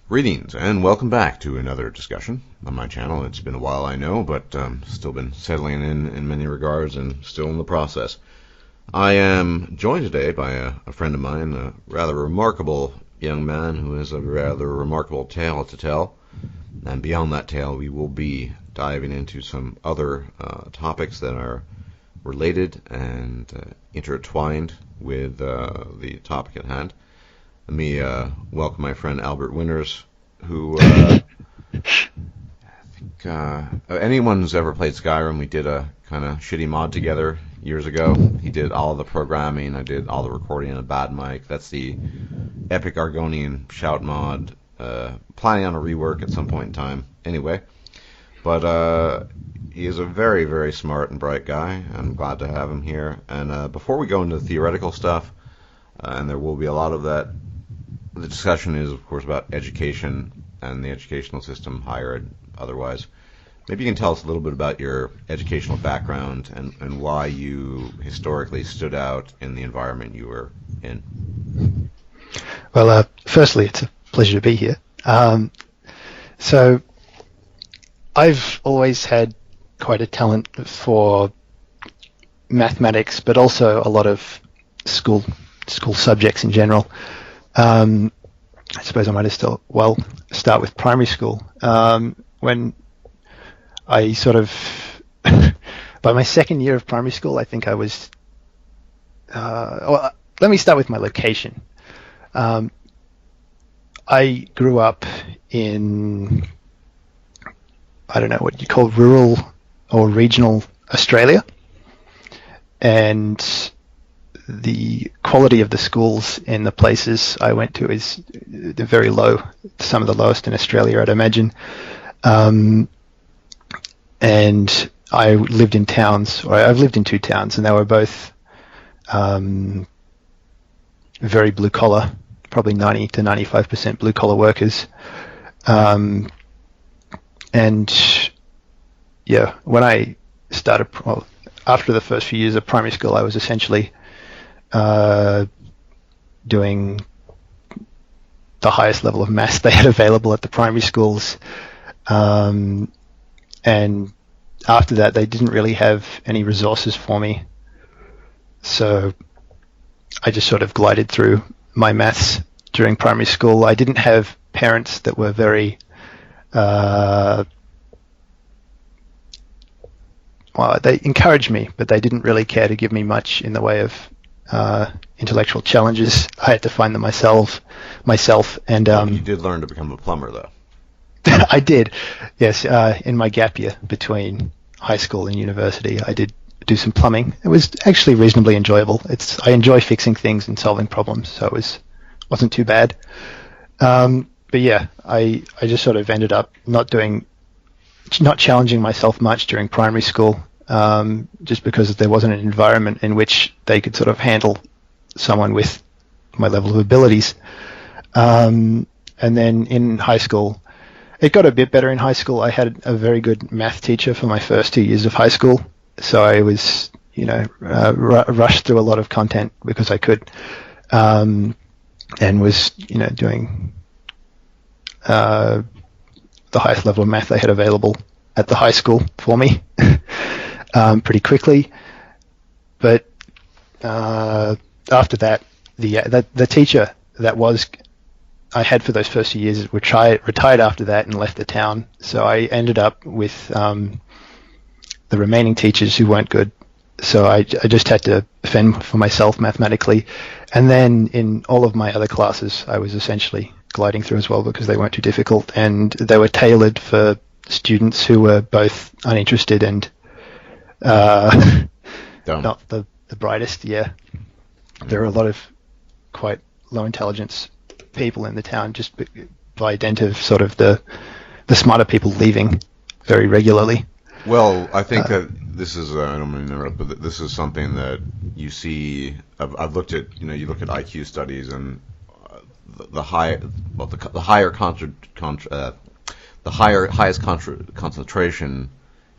Greetings and welcome back to another discussion on my channel. It's been a while, I know, but still been settling in many regards and still in the process. I am joined today by a friend of mine, a rather remarkable young man who has a rather remarkable tale to tell. And beyond that tale, we will be diving into some other topics that are related and intertwined with the topic at hand. Let me welcome my friend Albert Winters, who I think anyone who's ever played Skyrim, we did a kind of shitty mod together years ago. He did all of the programming, I did all the recording on a bad mic. That's the Epic Argonian Shout mod. Planning on a rework at some point in time anyway. But he is a very, very smart and bright guy. I'm glad to have him here. And before we go into the theoretical stuff, and there will be a lot of that, the discussion is, of course, about education and the educational system, higher ed, otherwise. Maybe you can tell us a little bit about your educational background and why you historically stood out in the environment you were in. Well, firstly, it's a pleasure to be here. So I've always had quite a talent for mathematics, but also a lot of school subjects in general. I suppose I might start with primary school. When I sort of, by my second year of primary school, I think I was, let me start with my location. I grew up in, I don't know what you call rural or regional Australia, and the quality of the schools in the places I went to is they're very low, some of the lowest in Australia, I'd imagine. And I lived in towns, or I've lived in two towns, and they were both very blue collar, probably 90 to 95% blue collar workers. And yeah, when I started, after the first few years of primary school, I was essentially doing the highest level of maths they had available at the primary schools. And after that, they didn't really have any resources for me. So I just sort of glided through my maths during primary school. I didn't have parents that were very, well, they encouraged me, but they didn't really care to give me much in the way of intellectual challenges. I had to find them myself. And you did learn to become a plumber, though. I did, yes. In my gap year between high school and university, I did do some plumbing. It was actually reasonably enjoyable. I enjoy fixing things and solving problems, so it wasn't too bad. But yeah, I just sort of ended up not challenging myself much during primary school, just because there wasn't an environment in which they could sort of handle someone with my level of abilities. And then in high school, it got a bit better in high school. I had a very good math teacher for my first 2 years of high school, so I was, rushed through a lot of content because I could, and was, doing the highest level of math they had available at the high school for me pretty quickly. But after that, the teacher that I had for those first few years retired after that and left the town. So I ended up with the remaining teachers who weren't good. So I just had to fend for myself mathematically. And then in all of my other classes, I was essentially gliding through as well because they weren't too difficult, and they were tailored for students who were both uninterested and not the brightest. Yeah, there are a lot of quite low intelligence people in the town just by dint of sort of the smarter people leaving very regularly. Well, I think that this is, I don't mean to interrupt, but this is something that you see. I've looked at, you look at IQ studies, and the highest concentration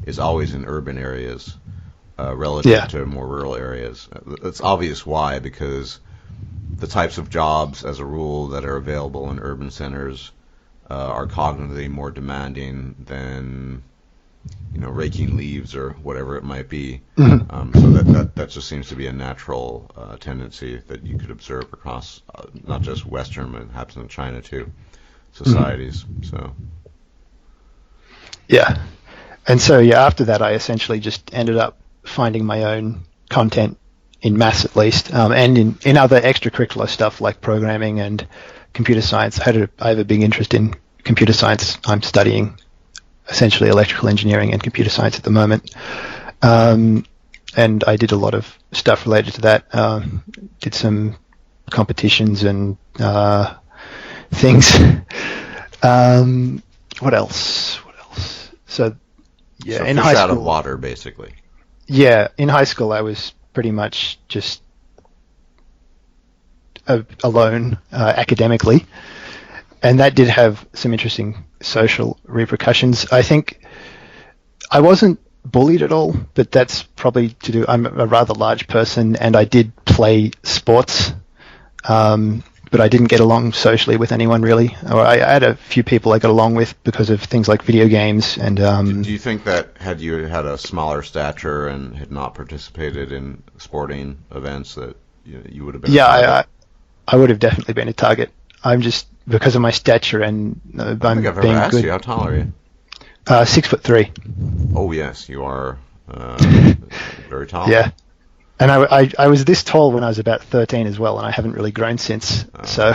is always in urban areas relative to more rural areas. It's obvious why, because the types of jobs, as a rule, that are available in urban centers are cognitively more demanding than raking leaves or whatever it might be. So that just seems to be a natural tendency that you could observe across not just Western, but it happens in China too, societies. So yeah, and so after that, I essentially just ended up finding my own content in maths, at least, and in other extracurricular stuff like programming and computer science. I have a big interest in computer science. I'm studying essentially electrical engineering and computer science at the moment. And I did a lot of stuff related to that. Did some competitions and things. What else? So in high school, out of water, basically. Yeah, in high school I was pretty much just alone academically. And that did have some interesting social repercussions. I think I wasn't bullied at all, but that's probably to do. I'm a rather large person, and I did play sports, but I didn't get along socially with anyone really. Or I had a few people I got along with because of things like video games. And do you think that had you had a smaller stature and had not participated in sporting events, that you would have been? Yeah, I would have definitely been a target. I'm just because of my stature and I think I've ever asked you, how tall are you? 6'3". Oh yes, you are very tall. Yeah, and I was this tall when I was about 13 as well, and I haven't really grown since. So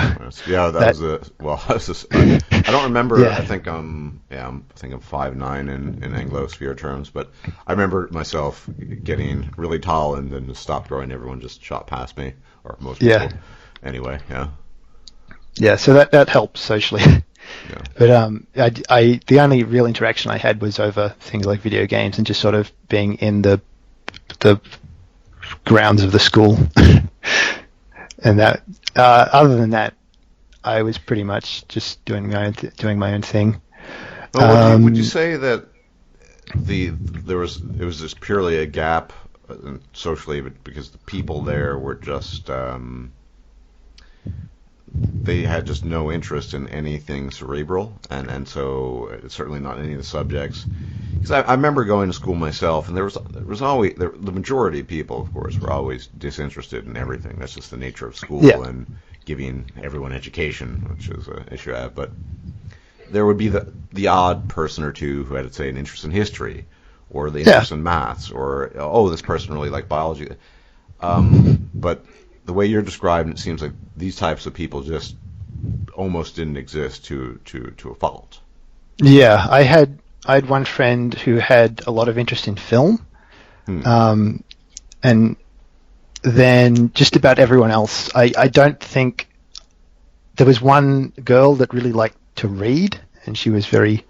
yeah, that was I don't remember. Yeah. I think I'm 5'9" in Anglo-sphere terms, but I remember myself getting really tall and then just stopped growing. Everyone just shot past me, or most people. Yeah. Anyway, yeah. Yeah, so that helps socially. Yeah. But the only real interaction I had was over things like video games and just sort of being in the grounds of the school. And that other than that, I was pretty much just doing my own thing. Well, would you say that it was just purely a gap socially, because the people there were just they had just no interest in anything cerebral, and so certainly not any of the subjects. Because I remember going to school myself, and there was always the majority of people, of course, were always disinterested in everything. That's just the nature of school and giving everyone education, which is an issue I have. But there would be the odd person or two who had, say, an interest in history, or the interest in maths, or this person really liked biology. But the way you're describing it seems like these types of people just almost didn't exist to a fault. Yeah, I had one friend who had a lot of interest in film, and then just about everyone else. I don't think there was one girl that really liked to read, and she was very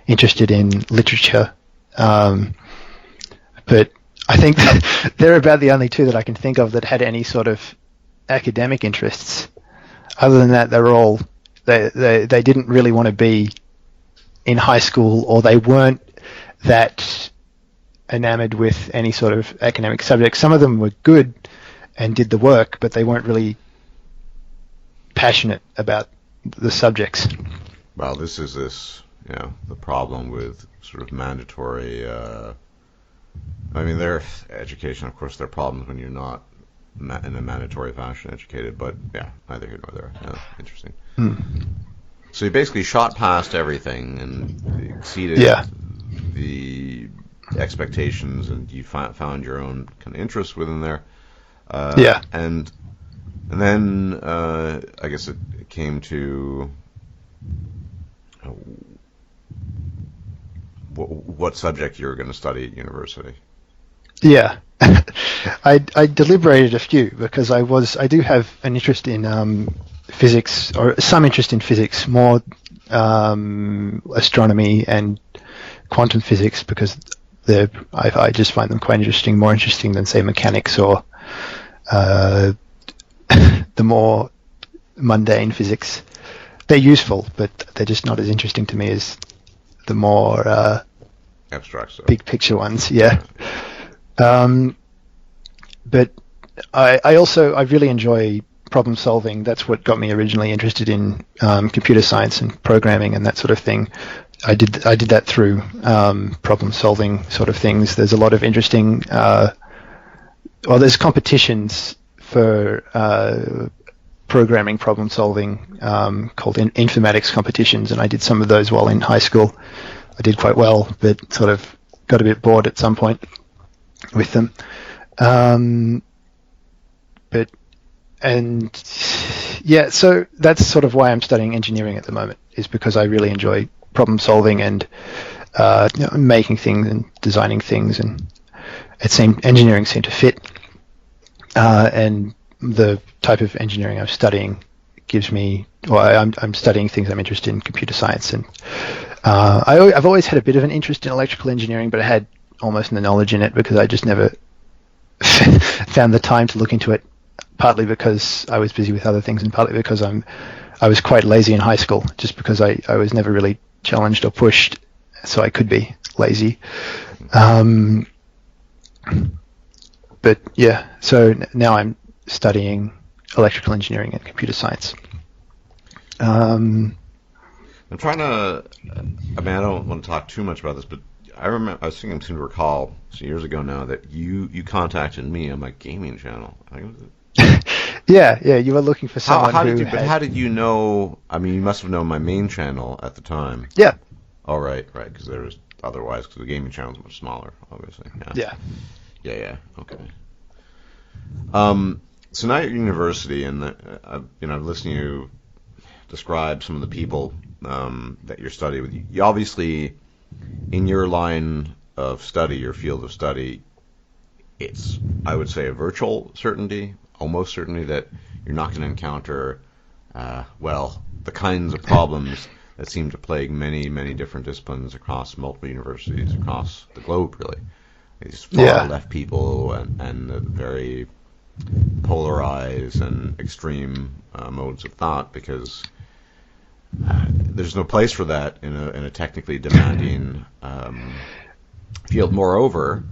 interested in literature. But I think they're about the only two that I can think of that had any sort of academic interests. Other than that, they didn't really want to be in high school, or they weren't that enamored with any sort of academic subject. Some of them were good and did the work, but they weren't really passionate about the subjects. Well, this is the problem with sort of mandatory. Their education, of course, there are problems when you're not in a mandatory fashion educated, but yeah, neither here nor there. Yeah, interesting. So you basically shot past everything and exceeded the expectations, and you found your own kind of interest within there. And then I guess it came to what subject you were going to study at university. Yeah, I deliberated a few because I do have an interest in physics, or some interest in physics, more astronomy and quantum physics, because I just find them quite interesting, more interesting than, say, mechanics or the more mundane physics. They're useful, but they're just not as interesting to me as the more abstract stuff, big picture ones. Yeah. But I really enjoy problem solving. That's what got me originally interested in computer science and programming and that sort of thing. I did that through problem solving sort of things. There's a lot of interesting. There's competitions for programming problem solving called informatics competitions, and I did some of those while in high school. I did quite well, but sort of got a bit bored at some point with them. So that's sort of why I'm studying engineering at the moment, is because I really enjoy problem solving and making things and designing things, and engineering seemed to fit. And the type of engineering I'm studying gives me, I'm studying things I'm interested in, computer science, and I've always had a bit of an interest in electrical engineering, but I had almost no knowledge in it because I just never found the time to look into it, partly because I was busy with other things and partly because I was quite lazy in high school, just because I was never really challenged or pushed, so I could be lazy. But yeah, so now I'm studying electrical engineering and computer science. I'm trying to, I don't want to talk too much about this, but I seem to recall some years ago now that you contacted me on my gaming channel. Yeah, you were looking for someone how did you know? I mean, you must have known my main channel at the time. Yeah. Oh, right, because because the gaming channel is much smaller, obviously. Yeah. Yeah. Okay. So now you're at university, and I've listened to you describe some of the people that you're studying with. You obviously, in your line of study, your field of study, it's, I would say, a virtual certainty, almost certainty, that you're not going to encounter, the kinds of problems that seem to plague many, many different disciplines across multiple universities across the globe, really. These far left people and the very polarized and extreme modes of thought, because there's no place for that in a technically demanding field. Moreover,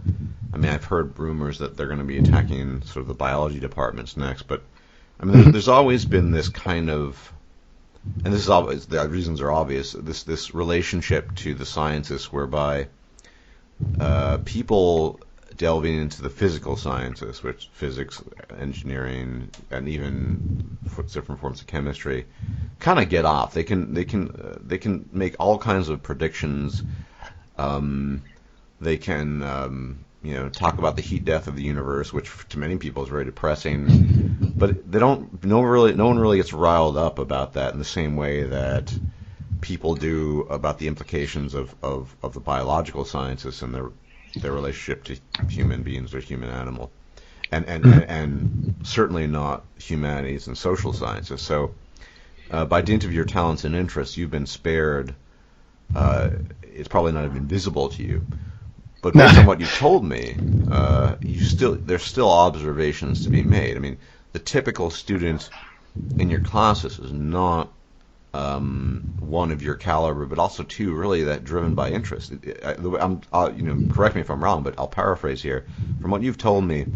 I mean, I've heard rumors that they're going to be attacking sort of the biology departments next, but I mean, there's always been this kind of, and this is always, the reasons are obvious, this relationship to the sciences whereby people delving into the physical sciences, which physics, engineering, and even different forms of chemistry, kind of get off. They can make all kinds of predictions. They can talk about the heat death of the universe, which to many people is very depressing. But they don't. No one really gets riled up about that in the same way that people do about the implications of the biological sciences and their relationship to human beings or human animal, and certainly not humanities and social sciences. So, by dint of your talents and interests, you've been spared. It's probably not even visible to you, but based on what you've told me, there's still observations to be made. I mean, the typical student in your classes is not one of your caliber, but also two, really, that driven by interest. Correct me if I'm wrong, but I'll paraphrase here. From what you've told me,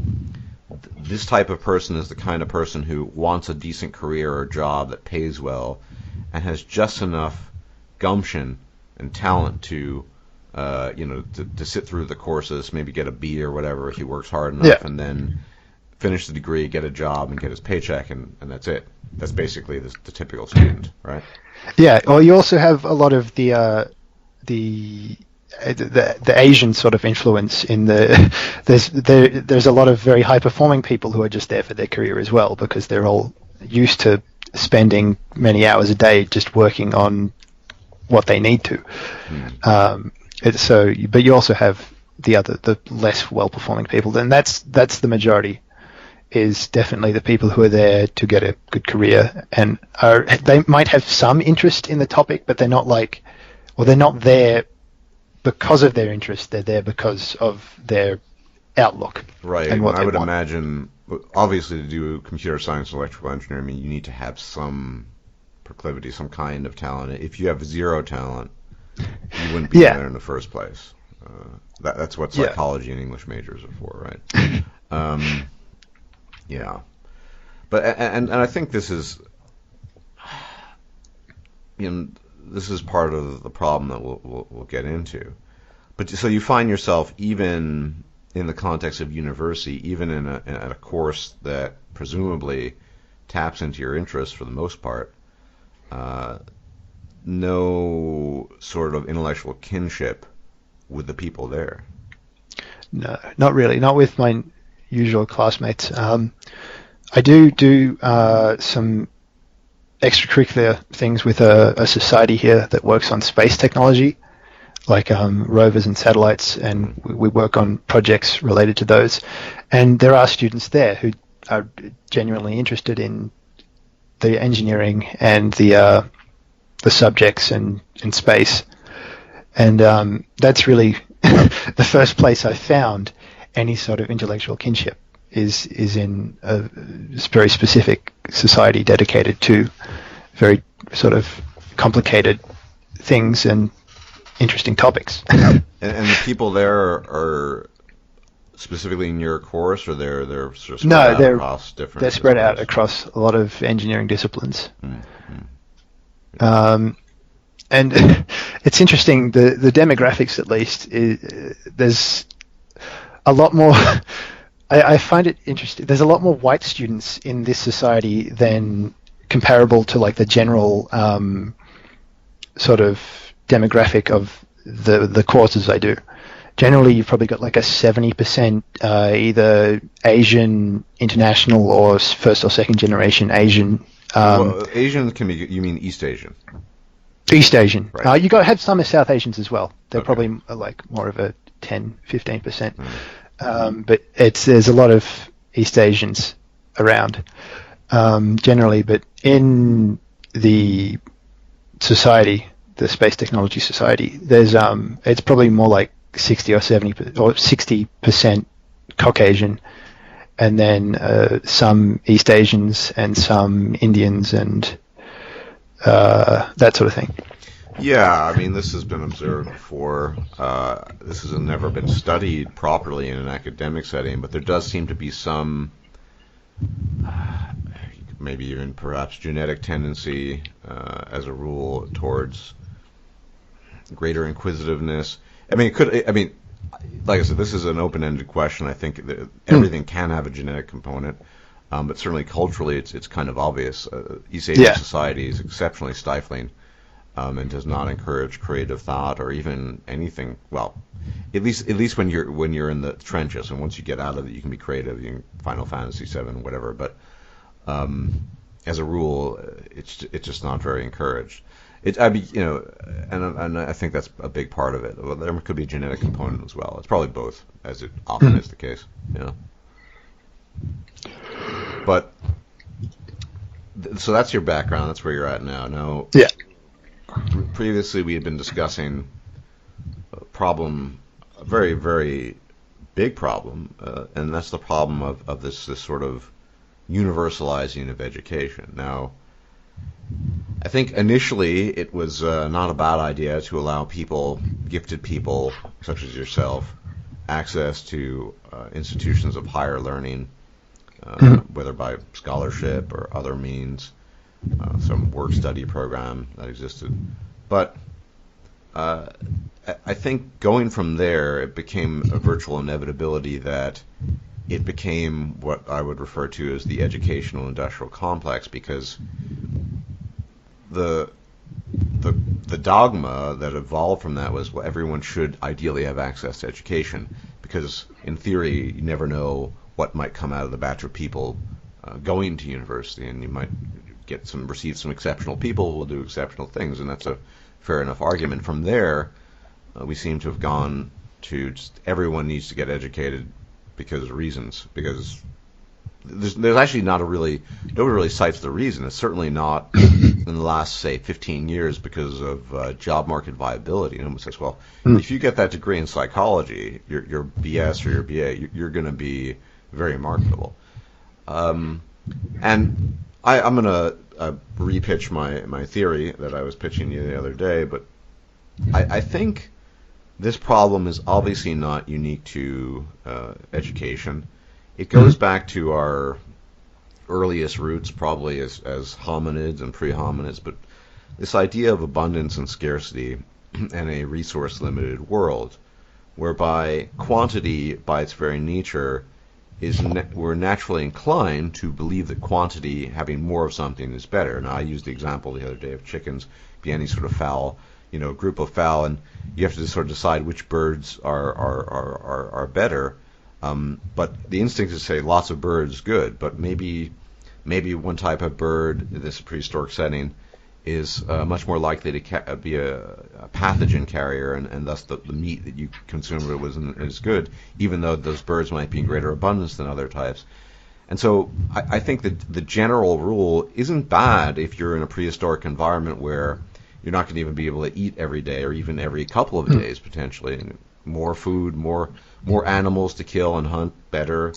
this type of person is the kind of person who wants a decent career or job that pays well, and has just enough gumption and talent to sit through the courses, maybe get a B or whatever if he works hard enough, and then finish the degree, get a job, and get his paycheck, and that's it. That's basically the typical student, right? Yeah. Well, you also have a lot of the Asian sort of influence in there's a lot of very high performing people who are just there for their career as well, because they're all used to spending many hours a day just working on what they need to. But you also have the less well performing people, and that's the majority. Is definitely the people who are there to get a good career, and they might have some interest in the topic, but they're not they're not there because of their interest. They're there because of their outlook. Right. And what I would want. Imagine, obviously, to do computer science and electrical engineering, I mean, you need to have some proclivity, some kind of talent. If you have zero talent, you wouldn't be there in the first place. That's what psychology and English majors are for, right? Yeah. But and I think this is, this is part of the problem that we'll get into. But so you find yourself, even in the context of university, even in a course that presumably taps into your interests for the most part, no sort of intellectual kinship with the people there. No, not really. Not with my usual classmates. I do some extracurricular things with a society here that works on space technology, like rovers and satellites, and we work on projects related to those. And there are students there who are genuinely interested in the engineering and the subjects in space. And that's really the first place I found any sort of intellectual kinship is in a very specific society dedicated to very sort of complicated things and interesting topics. and the people there are specifically in your course, or they're sort of spread out across different? They're spread out across a lot of engineering disciplines. Mm-hmm. And it's interesting, the demographics at least, there's a lot more, I find it interesting, there's a lot more white students in this society than comparable to like the general sort of demographic of the courses I do. Generally, you've probably got like a 70% either Asian, international, or first or second generation Asian. Well, Asian can be, you mean East Asian? East Asian. Right. You have some South Asians as well. They're Okay. probably like more of a 10, 15%. But there's a lot of East Asians around generally. But in the society, the Space Technology Society, there's it's probably more like 60 or 70 or 60% Caucasian, and then some East Asians and some Indians and that sort of thing. Yeah, I mean, this has been observed before. This has never been studied properly in an academic setting, but there does seem to be some, maybe even perhaps genetic tendency, as a rule, towards greater inquisitiveness. I mean, like I said, this is an open-ended question. I think that everything can have a genetic component, but certainly culturally, it's kind of obvious. East Asian society is exceptionally stifling, and does not encourage creative thought or even anything. Well, at least when you're in the trenches, and once you get out of it, you can be creative. You can Final Fantasy VII, whatever. But as a rule, it's just not very encouraged. And I think that's a big part of it. Well, there could be a genetic component as well. It's probably both, as it often is the case. But so that's your background. That's where you're at now. Now, previously we had been discussing a problem, a very, very big problem, and that's the problem of this sort of universalizing of education. Now, I think initially it was not a bad idea to allow people, gifted people such as yourself, access to institutions of higher learning, whether by scholarship or other means, some work-study program that existed. But I think going from there, it became a virtual inevitability that it became what I would refer to as the educational industrial complex, because the dogma that evolved from that was, well, everyone should ideally have access to education, because in theory you never know what might come out of the batch of people going to university, and you might receive some exceptional people who will do exceptional things, and that's a fair enough argument. From there, we seem to have gone to just everyone needs to get educated because of reasons, because there's actually nobody really cites the reason. It's certainly not in the last, say, 15 years because of job market viability. Nobody says, well, if you get that degree in psychology, your BS or your BA, you're going to be very marketable. And I'm going to repitch my theory that I was pitching you the other day, but I think this problem is obviously not unique to education. It goes back to our earliest roots probably as hominids and pre-hominids, but this idea of abundance and scarcity and a resource-limited world, whereby quantity, by its very nature, we're naturally inclined to believe that quantity, having more of something, is better. Now, I used the example the other day of chickens, be any sort of fowl, a group of fowl, and you have to just sort of decide which birds are better. But the instinct is to say lots of birds good, but maybe one type of bird in this prehistoric setting is much more likely to be a pathogen carrier, and thus the meat that you consume wasn't as good, even though those birds might be in greater abundance than other types. And so I think that the general rule isn't bad if you're in a prehistoric environment where you're not going to even be able to eat every day or even every couple of days potentially. More food, more animals to kill and hunt, better,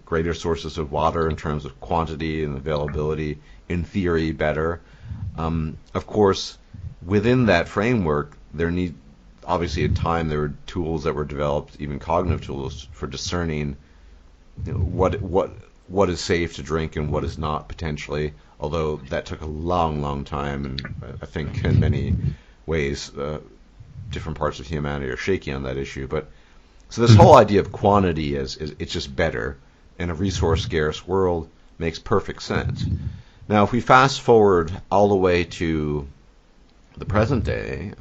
greater sources of water in terms of quantity and availability, in theory, better. Of course, within that framework, obviously at time there were tools that were developed, even cognitive tools, for discerning what is safe to drink and what is not potentially, although that took a long time, and I think in many ways different parts of humanity are shaky on that issue. But so this whole idea of quantity is it's just better in a resource scarce world makes perfect sense. Now, if we fast forward all the way to the present day,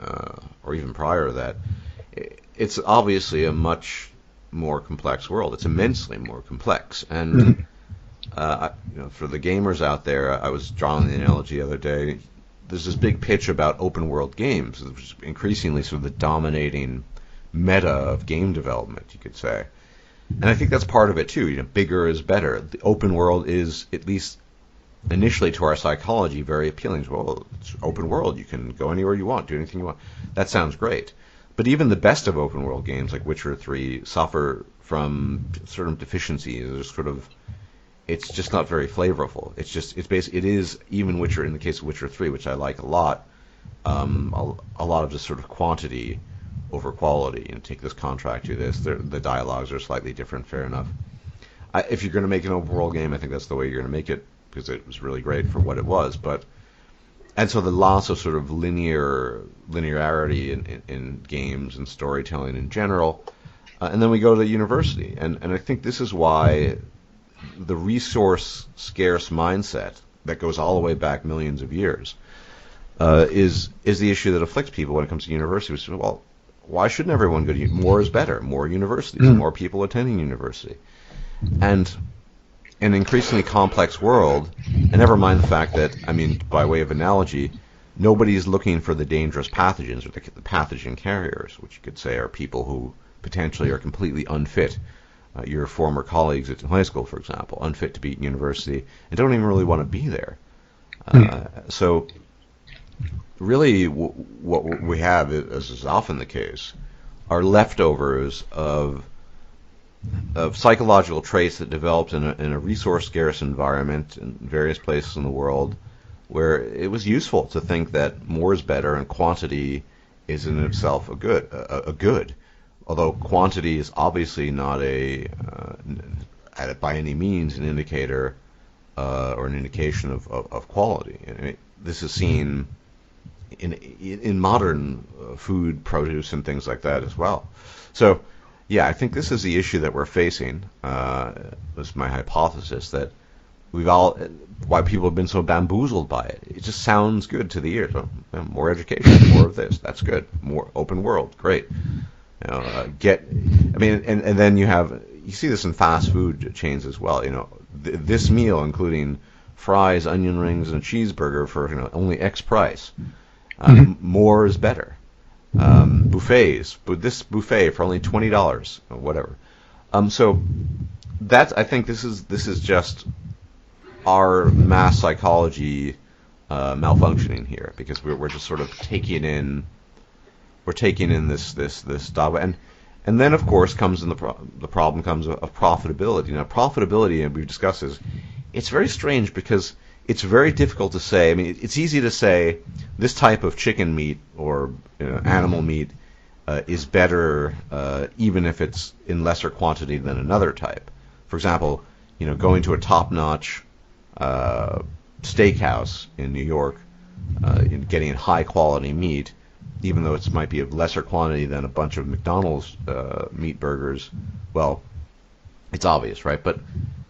or even prior to that, it's obviously a much more complex world. It's immensely more complex. And for the gamers out there, I was drawing the analogy the other day. There's this big pitch about open world games, which is increasingly sort of the dominating meta of game development, you could say. And I think that's part of it too. Bigger is better. The open world is, at least initially to our psychology, very appealing. Well, it's open world. You can go anywhere you want, do anything you want. That sounds great. But even the best of open world games, like Witcher 3, suffer from certain deficiencies. It's just not very flavorful. It is even Witcher, in the case of Witcher 3, which I like a lot, a lot of just sort of quantity over quality. Take this contract, do this. The dialogues are slightly different, fair enough. If you're going to make an open world game, I think that's the way you're going to make it, because it was really great for what it was. And so the loss of sort of linearity in games and storytelling in general. And then we go to university. And I think this is why the resource scarce mindset that goes all the way back millions of years is the issue that afflicts people when it comes to university. Which is, well, why shouldn't everyone go to more is better, more universities, more people attending university. And an increasingly complex world, and never mind the fact that, by way of analogy, nobody is looking for the dangerous pathogens or the pathogen carriers, which you could say are people who potentially are completely unfit. Your former colleagues at high school, for example, unfit to be at university and don't even really want to be there. So really what we have, as is often the case, are leftovers of psychological traits that developed in a resource-scarce environment in various places in the world, where it was useful to think that more is better and quantity is in itself a good. Although quantity is obviously not by any means an indicator or an indication of quality. This is seen in modern food, produce, and things like that as well. So, yeah, I think this is the issue that we're facing. That's my hypothesis, that why people have been so bamboozled by it. It just sounds good to the ears. More education, more of this, that's good. More open world, great. And then you see this in fast food chains as well. This meal, including fries, onion rings, and a cheeseburger for only X price. More is better. Buffets, but this buffet for only $20 or whatever. So I think this is just our mass psychology malfunctioning here, because we're just sort of taking in this dogma, and then of course comes the problem comes of profitability. Now, profitability, and we've discussed this, it's very strange because it's very difficult to say. It's easy to say this type of chicken meat or animal meat is better even if it's in lesser quantity than another type. For example, going to a top-notch steakhouse in New York, getting high-quality meat, even though it might be of lesser quantity than a bunch of McDonald's meat burgers. Well, it's obvious, right? But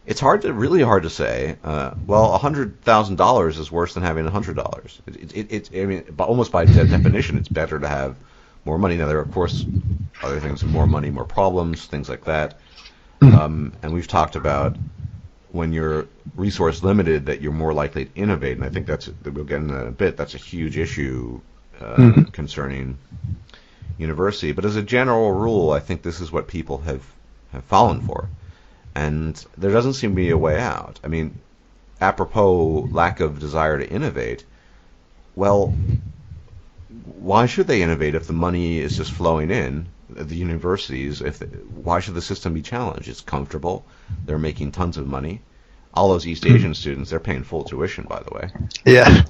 it's really hard to say. Well, $100,000 is worse than having $100. I mean, almost by definition, it's better to have more money. Now, there are, of course, other things: more money, more problems, things like that. And we've talked about when you're resource limited, that you're more likely to innovate, and I think we'll get into that in a bit. That's a huge issue concerning university. But as a general rule, I think this is what people have fallen for. And there doesn't seem to be a way out. I mean, apropos lack of desire to innovate, well, why should they innovate if the money is just flowing in? The universities, why should the system be challenged? It's comfortable. They're making tons of money. All those East Asian students, they're paying full tuition, by the way. Yeah.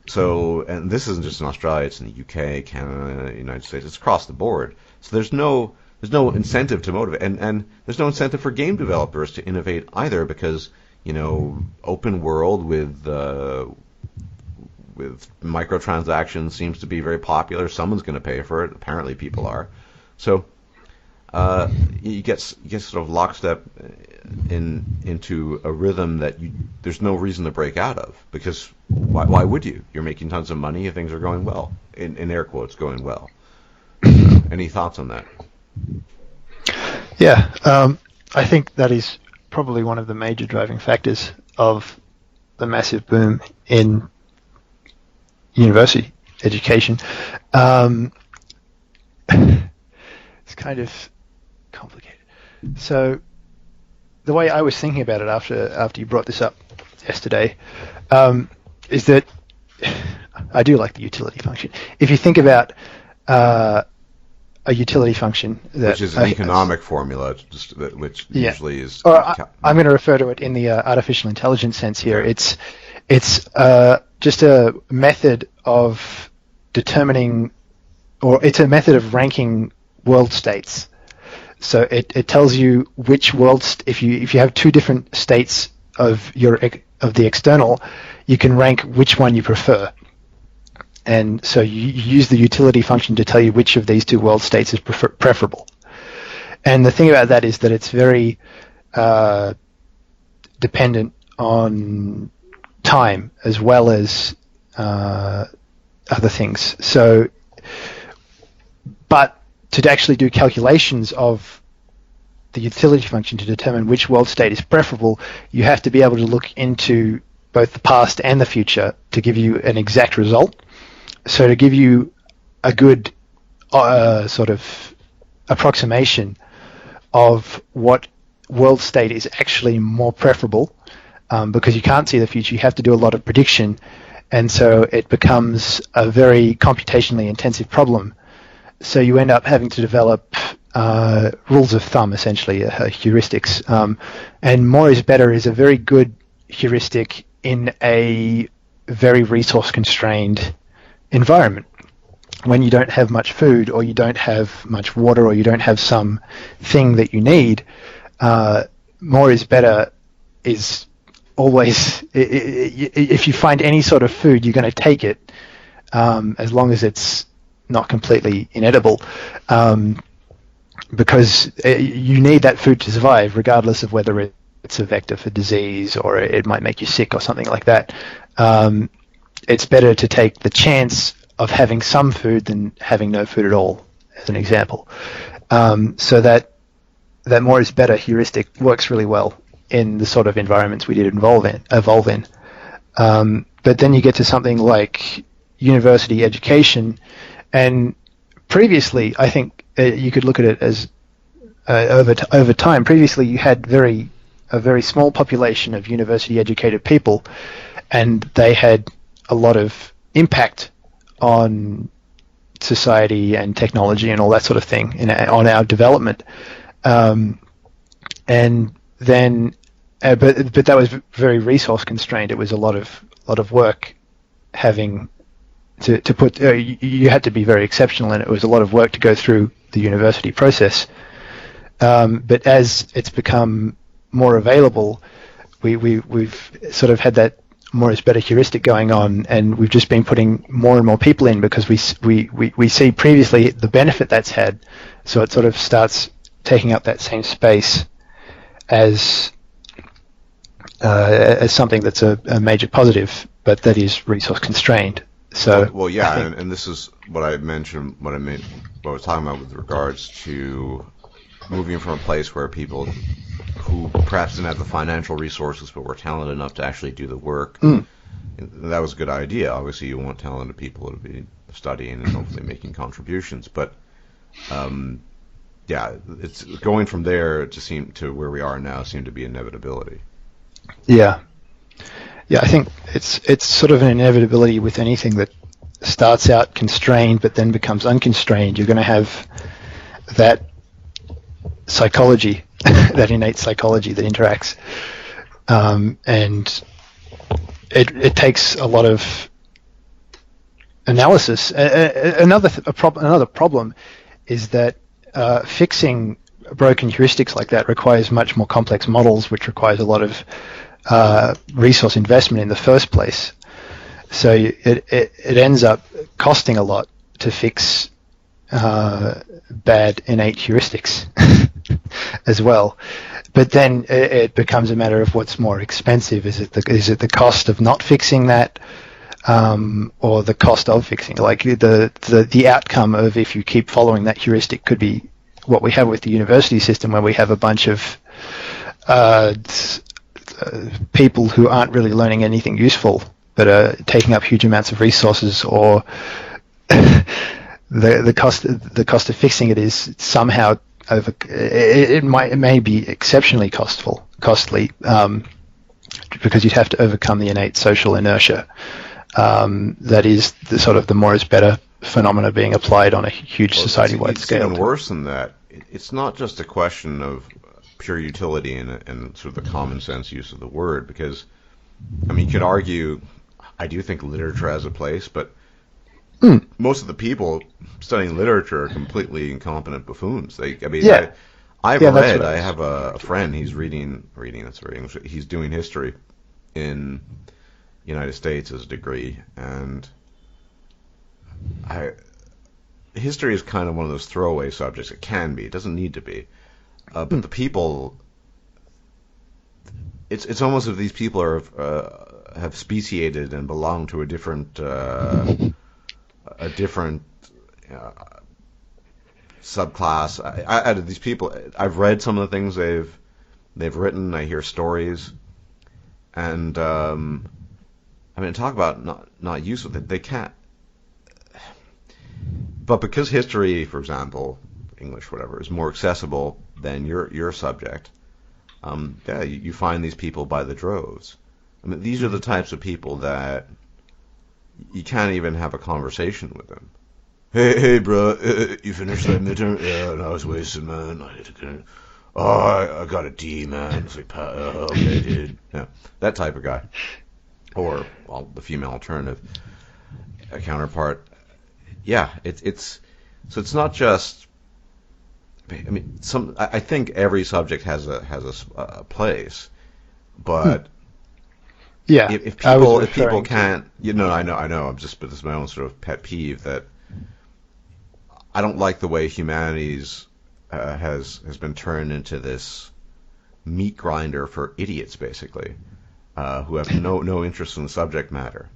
So, and this isn't just in Australia, it's in the UK, Canada, United States, it's across the board. So there's no incentive to motivate, and there's no incentive for game developers to innovate either, because, open world with microtransactions seems to be very popular. Someone's going to pay for it. Apparently people are. So you get sort of lockstep into a rhythm that there's no reason to break out of, because why would you? You're making tons of money and things are going well, in air quotes, going well. Any thoughts on that? Yeah, I think that is probably one of the major driving factors of the massive boom in university education. It's kind of complicated. So the way I was thinking about it after you brought this up yesterday is that I do like the utility function. If you think about a utility function, which is an economic formula, which usually is. Or I'm going to refer to it in the artificial intelligence sense here. It's just a method of determining, or it's a method of ranking world states. So it tells you which if you have two different states of the external, you can rank which one you prefer. And so you use the utility function to tell you which of these two world states is preferable. And the thing about that is that it's very dependent on time as well as other things. So, but to actually do calculations of the utility function to determine which world state is preferable, you have to be able to look into both the past and the future to give you an exact result. So to give you a good sort of approximation of what world state is actually more preferable, because you can't see the future, you have to do a lot of prediction, and so it becomes a very computationally intensive problem. So you end up having to develop rules of thumb, essentially, heuristics. And more is better is a very good heuristic in a very resource-constrained environment. When you don't have much food, or you don't have much water, or you don't have some thing that you need, more is better is always, if you find any sort of food, you're going to take it, as long as it's not completely inedible, because you need that food to survive, regardless of whether it's a vector for disease or it might make you sick or something like that. It's better to take the chance of having some food than having no food at all, as an example. So that more is better heuristic works really well in the sort of environments we did evolve in. But then you get to something like university education, and previously, I think you could look at it as over time. Previously, you had a very small population of university-educated people, and they had a lot of impact on society and technology and all that sort of thing on our development. And then, but that was very resource constrained. It was a lot of work having to put. You had to be very exceptional, and it was a lot of work to go through the university process. But as it's become more available, we've sort of had that more is better heuristic going on, and we've just been putting more and more people in because we see previously the benefit that's had, so it sort of starts taking up that same space as something that's a major positive, but that is resource constrained. So well yeah, and this is what I mentioned, what I was talking about with regards to moving from a place where people who perhaps didn't have the financial resources but were talented enough to actually do the work. That was a good idea. Obviously, you want talented people to be studying and hopefully making contributions. But yeah, it's going from there to where we are now seemed to be inevitability. Yeah, I think it's sort of an inevitability with anything that starts out constrained but then becomes unconstrained. You're going to have that psychology, that innate psychology that interacts, and it takes a lot of analysis. Another problem is that fixing broken heuristics like that requires much more complex models, which requires a lot of resource investment in the first place. So it ends up costing a lot to fix bad innate heuristics as well. But then it becomes a matter of what's more expensive. Is it the cost of not fixing that, or the cost of fixing? Like the outcome of if you keep following that heuristic could be what we have with the university system, where we have a bunch of people who aren't really learning anything useful, but are taking up huge amounts of resources, or the cost of fixing it is somehow it may be exceptionally costly, because you'd have to overcome the innate social inertia that is the sort of the more is better phenomena being applied on a huge society-wide scale. It's even worse than that. It's not just a question of pure utility and sort of the common sense use of the word, because I mean, you could argue, I do think literature has a place, but most of the people studying literature are completely incompetent buffoons. I have a friend, he's reading, that's very English, he's doing history in the United States as a degree, and history is kind of one of those throwaway subjects. It can be, it doesn't need to be. But the people, it's almost as if these people have speciated and belong to a different subclass. Out of these people, I've read some of the things they've written. I hear stories, and I mean, talk about not useful. They can't. But because history, for example, English, whatever, is more accessible than your subject, you find these people by the droves. I mean, these are the types of people that you can't even have a conversation with them. Hey, bro, you finished that midterm? Yeah, no, I was wasted, man. I got a D, man. It's like, okay, dude. Yeah, that type of guy. Or, well, the female alternative counterpart. Yeah, it's not just. I mean, I think every subject has a place, but if people can't, I know. But this is my own sort of pet peeve that I don't like the way humanities has been turned into this meat grinder for idiots, basically, who have no interest in the subject matter.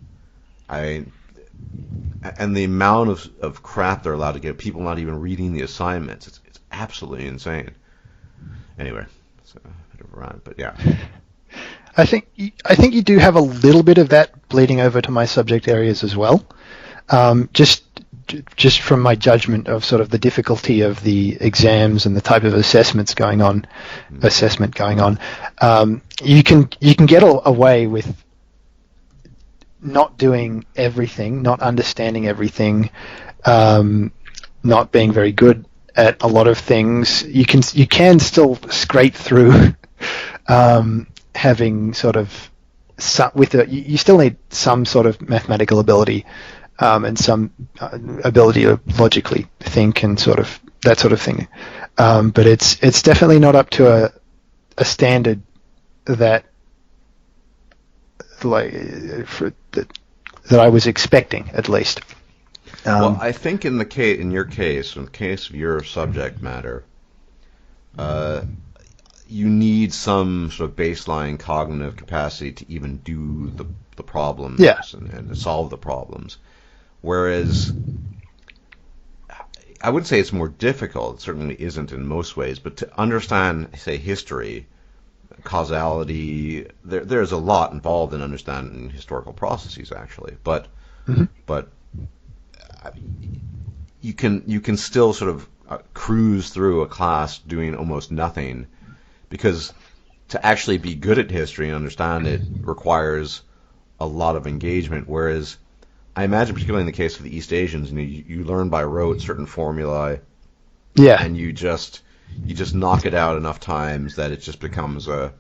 And the amount of crap they're allowed to get, people not even reading the assignments, it's absolutely insane. Anyway, it's a bit of a rant, but yeah. I think you do have a little bit of that bleeding over to my subject areas as well. Just from my judgment of sort of the difficulty of the exams and the type of assessment going on, you can get away with not doing everything, not understanding everything, not being very good at a lot of things. You can still scrape through, having sort of you still need some sort of mathematical ability, and some ability to logically think and sort of that sort of thing. But it's definitely not up to a standard that that I was expecting, at least. Well, I think in your case, in the case of your subject matter, you need some sort of baseline cognitive capacity to even do the problems and to solve the problems. Whereas I would say it's more difficult. It certainly isn't in most ways, but to understand, say, history, causality, there's a lot involved in understanding historical processes, actually. But you can still sort of cruise through a class doing almost nothing, because to actually be good at history and understand it requires a lot of engagement. Whereas I imagine, particularly in the case of the East Asians, you learn by rote certain formulae, and you just knock it out enough times that it just becomes a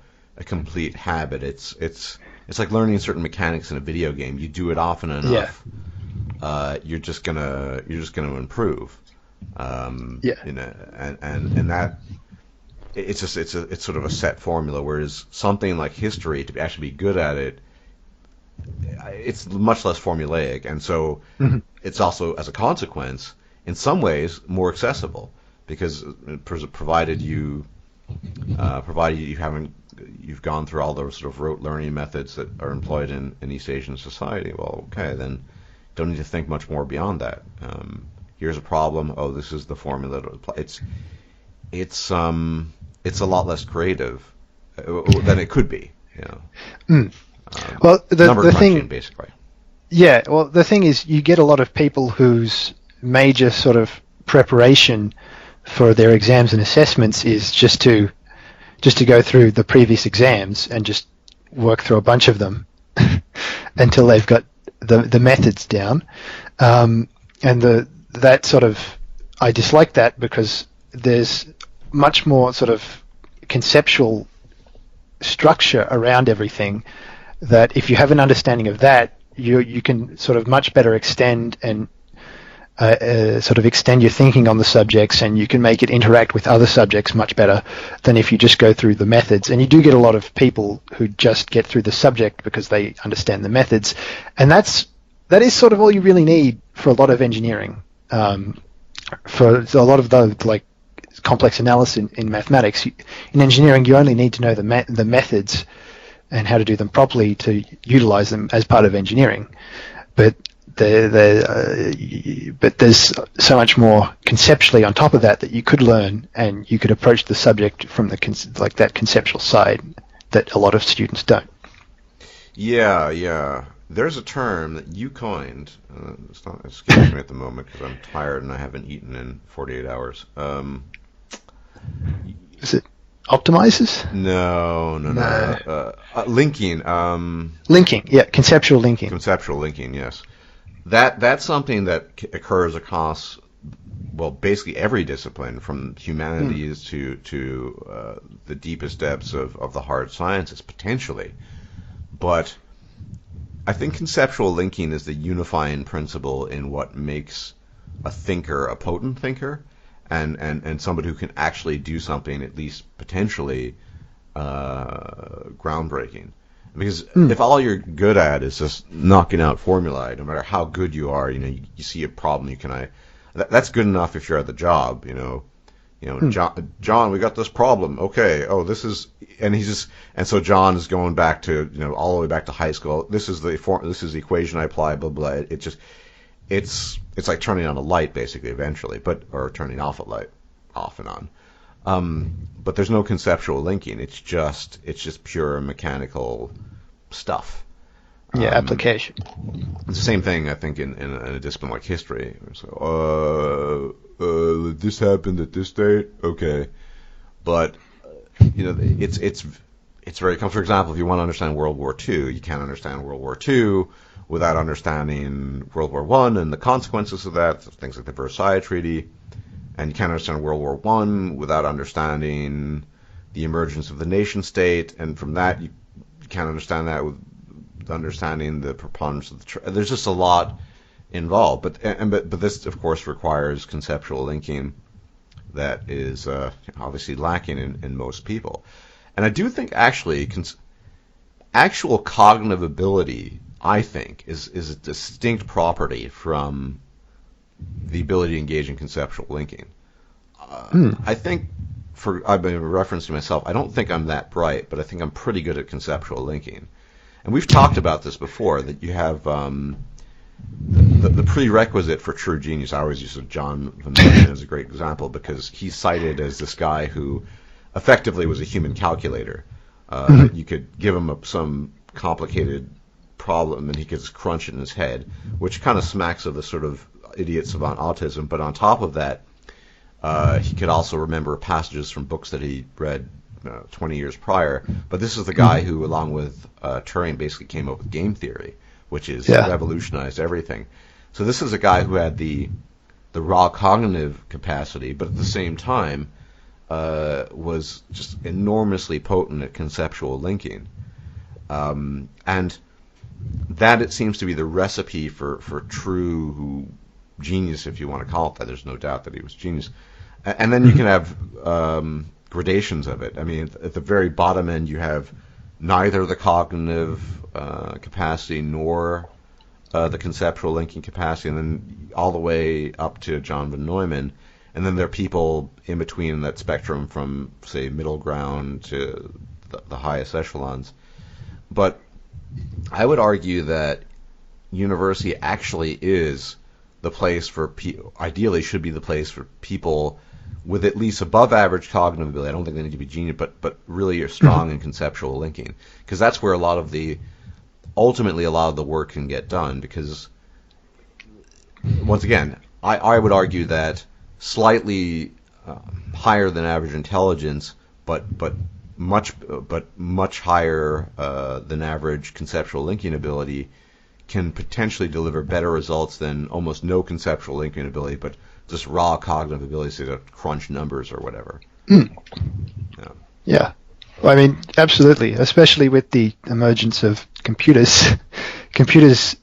complete habit. It's like learning certain mechanics in a video game. You do it often enough, you're just gonna improve. And that it's sort of a set formula. Whereas something like history, to actually be good at it, it's much less formulaic, and so it's also, as a consequence, in some ways more accessible, because provided you've gone through all those sort of rote learning methods that are employed in East Asian society. Well, okay, then don't need to think much more beyond that. Here's a problem. Oh, this is the formula to apply. It's a lot less creative than it could be. Well, the thing, basically. Yeah, well, the thing is, you get a lot of people whose major sort of preparation for their exams and assessments is just to go through the previous exams and just work through a bunch of them until they've got the methods down. And that sort of, I dislike that, because there's much more sort of conceptual structure around everything, that if you have an understanding of that, you can sort of much better extend and sort of extend your thinking on the subjects, and you can make it interact with other subjects much better than if you just go through the methods. And you do get a lot of people who just get through the subject because they understand the methods, and that is sort of all you really need for a lot of engineering. For a lot of the complex analysis in mathematics, in engineering, you only need to know the methods and how to do them properly to utilize them as part of engineering. But there's so much more conceptually on top of that you could learn, and you could approach the subject from that conceptual side that a lot of students don't. Yeah. There's a term that you coined. It's not escaping me at the moment because I'm tired and I haven't eaten in 48 hours. Is it optimizes? No. Linking. Linking, yeah, conceptual linking. Conceptual linking, yes. That's something that occurs across, well, basically every discipline, from humanities to the deepest depths of the hard sciences, potentially. But I think conceptual linking is the unifying principle in what makes a thinker a potent thinker, and somebody who can actually do something, at least potentially, groundbreaking. Because if all you're good at is just knocking out formulae, no matter how good you are, you see a problem, that's good enough if you're at the job, John, we got this problem. Okay. Oh, this is, and so John is going back to, all the way back to high school. This is the equation I apply, blah, blah. It's like turning on a light, basically, eventually, or turning off a light, off and on. But there's no conceptual linking. It's just pure mechanical stuff. Yeah, application. It's the same thing, I think, in a discipline like history. So, this happened at this date, okay, but it's very common. For example, if you want to understand World War II, you can't understand World War II without understanding World War I and the consequences of that, things like the Versailles Treaty, and you can't understand World War I without understanding the emergence of the nation state, and from that you can't understand that with understanding the preponderance of there's just a lot involved, but this of course requires conceptual linking that is obviously lacking in most people. And I do think actually actual cognitive ability, I think, is a distinct property from the ability to engage in conceptual linking. I think, I've been referencing myself, I don't think I'm that bright, but I think I'm pretty good at conceptual linking. And we've talked about this before, that you have the prerequisite for true genius. I always use John Van Neumann as a great example because he's cited as this guy who effectively was a human calculator. You could give him some complicated problem and he could just crunch it in his head, which kind of smacks of the sort of idiot savant autism. But on top of that, he could also remember passages from books that he read 20 years prior. But this is the guy who, along with Turing, basically came up with game theory, which is revolutionized everything. So this is a guy who had the raw cognitive capacity, but at the same time was just enormously potent at conceptual linking. And that, it seems to be the recipe for true genius, if you want to call it that. There's no doubt that he was genius. And then you can have gradations of it. I mean, at the very bottom end, you have neither the cognitive capacity nor the conceptual linking capacity, and then all the way up to John Van Neumann. And then there are people in between that spectrum from, say, middle ground to the highest echelons. But I would argue that university actually is the place for ideally should be the place for people with at least above average cognitive ability. I don't think they need to be genius, but really are strong in conceptual linking, because that's where ultimately a lot of the work can get done. Because once again, I would argue that slightly higher than average intelligence, but much higher than average conceptual linking ability can potentially deliver better results than almost no conceptual linking ability, but just raw cognitive ability to crunch numbers or whatever. Yeah. Well, I mean, absolutely. Especially with the emergence of computers. Computers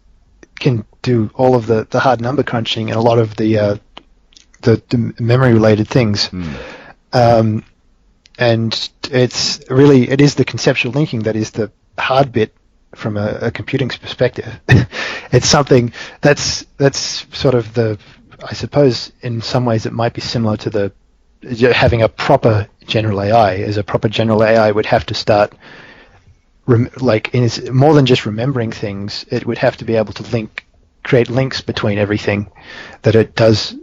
can do all of the hard number crunching and a lot of the memory-related things. And it is the conceptual linking that is the hard bit from a computing's perspective. It's something that's sort of I suppose in some ways it might be similar to having a proper general AI. As a proper general AI would have to start more than just remembering things. It would have to be able to create links between everything that it does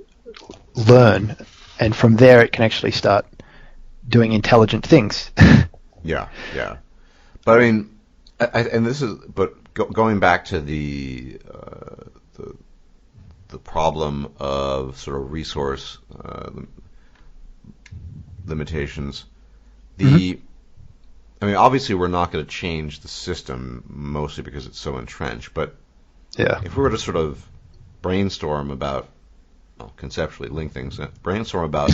learn, and from there it can actually start doing intelligent things. Yeah. But I mean, going back to the problem of sort of resource limitations. I mean, obviously we're not going to change the system, mostly because it's so entrenched. But if we were to sort of brainstorm about, conceptually link things, brainstorm about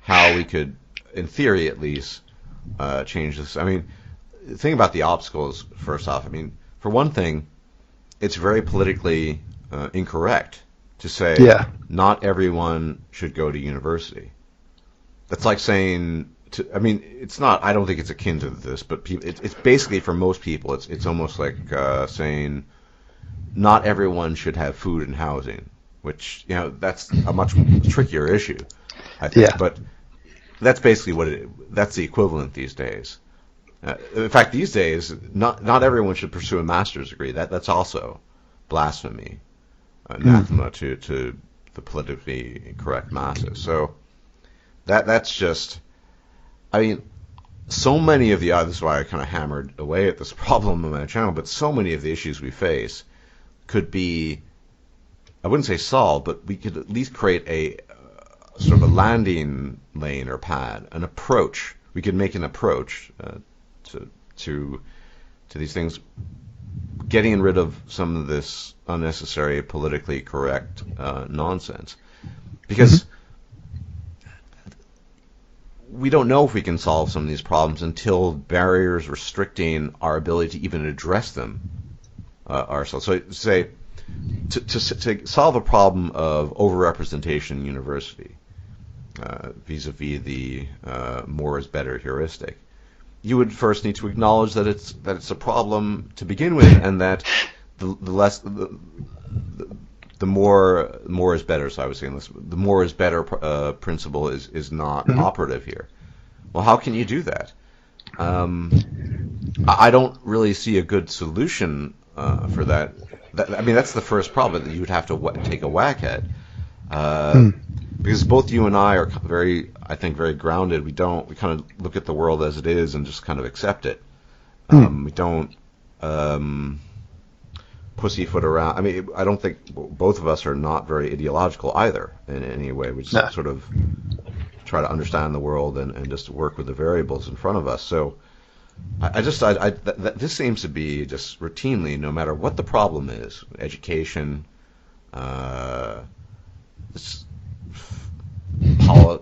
how we could, in theory at least, change this. I mean, the thing about the obstacles, first off, I mean, for one thing, it's very politically incorrect to say not everyone should go to university. That's like saying, it's not, I don't think it's akin to this, but it's basically, for most people, it's almost like saying not everyone should have food and housing, which, that's a much trickier issue, I think. Yeah. But that's basically that's the equivalent these days. In fact, these days, not everyone should pursue a master's degree. That's also blasphemy, anathema to the politically correct masses. So that's just, I mean, so many of this is why I kind of hammered away at this problem on my channel, but so many of the issues we face could be, I wouldn't say solved, but we could at least create a sort of a landing lane or pad, an approach. We could make an approach to these things, getting rid of some of this unnecessary politically correct nonsense, because we don't know if we can solve some of these problems until barriers restricting our ability to even address them ourselves. So, say to solve a problem of overrepresentation in university, vis-a-vis the more is better heuristic, you would first need to acknowledge that it's a problem to begin with, and that the more is better. So I was saying this: the more is better principle is not operative here. Well, how can you do that? I don't really see a good solution for that. I mean, that's the first problem that you would have to take a whack at. Because both you and I are I think, very grounded. We kind of look at the world as it is and just kind of accept it. We don't pussyfoot around. I mean, I don't think both of us are not very ideological either in any way. We just sort of try to understand the world and just work with the variables in front of us. So this seems to be just routinely, no matter what the problem is, education,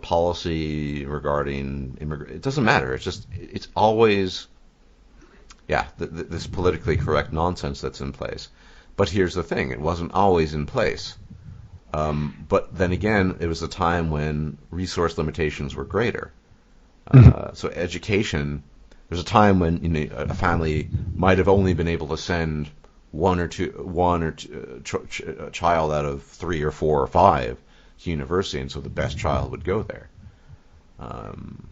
policy regarding immigrant, it doesn't matter. It's always, this politically correct nonsense that's in place. But here's the thing: it wasn't always in place. But then again, it was a time when resource limitations were greater. So education, there's a time when a family might have only been able to send one or two child out of 3 or 4 or 5 to university, and so the best child would go there. And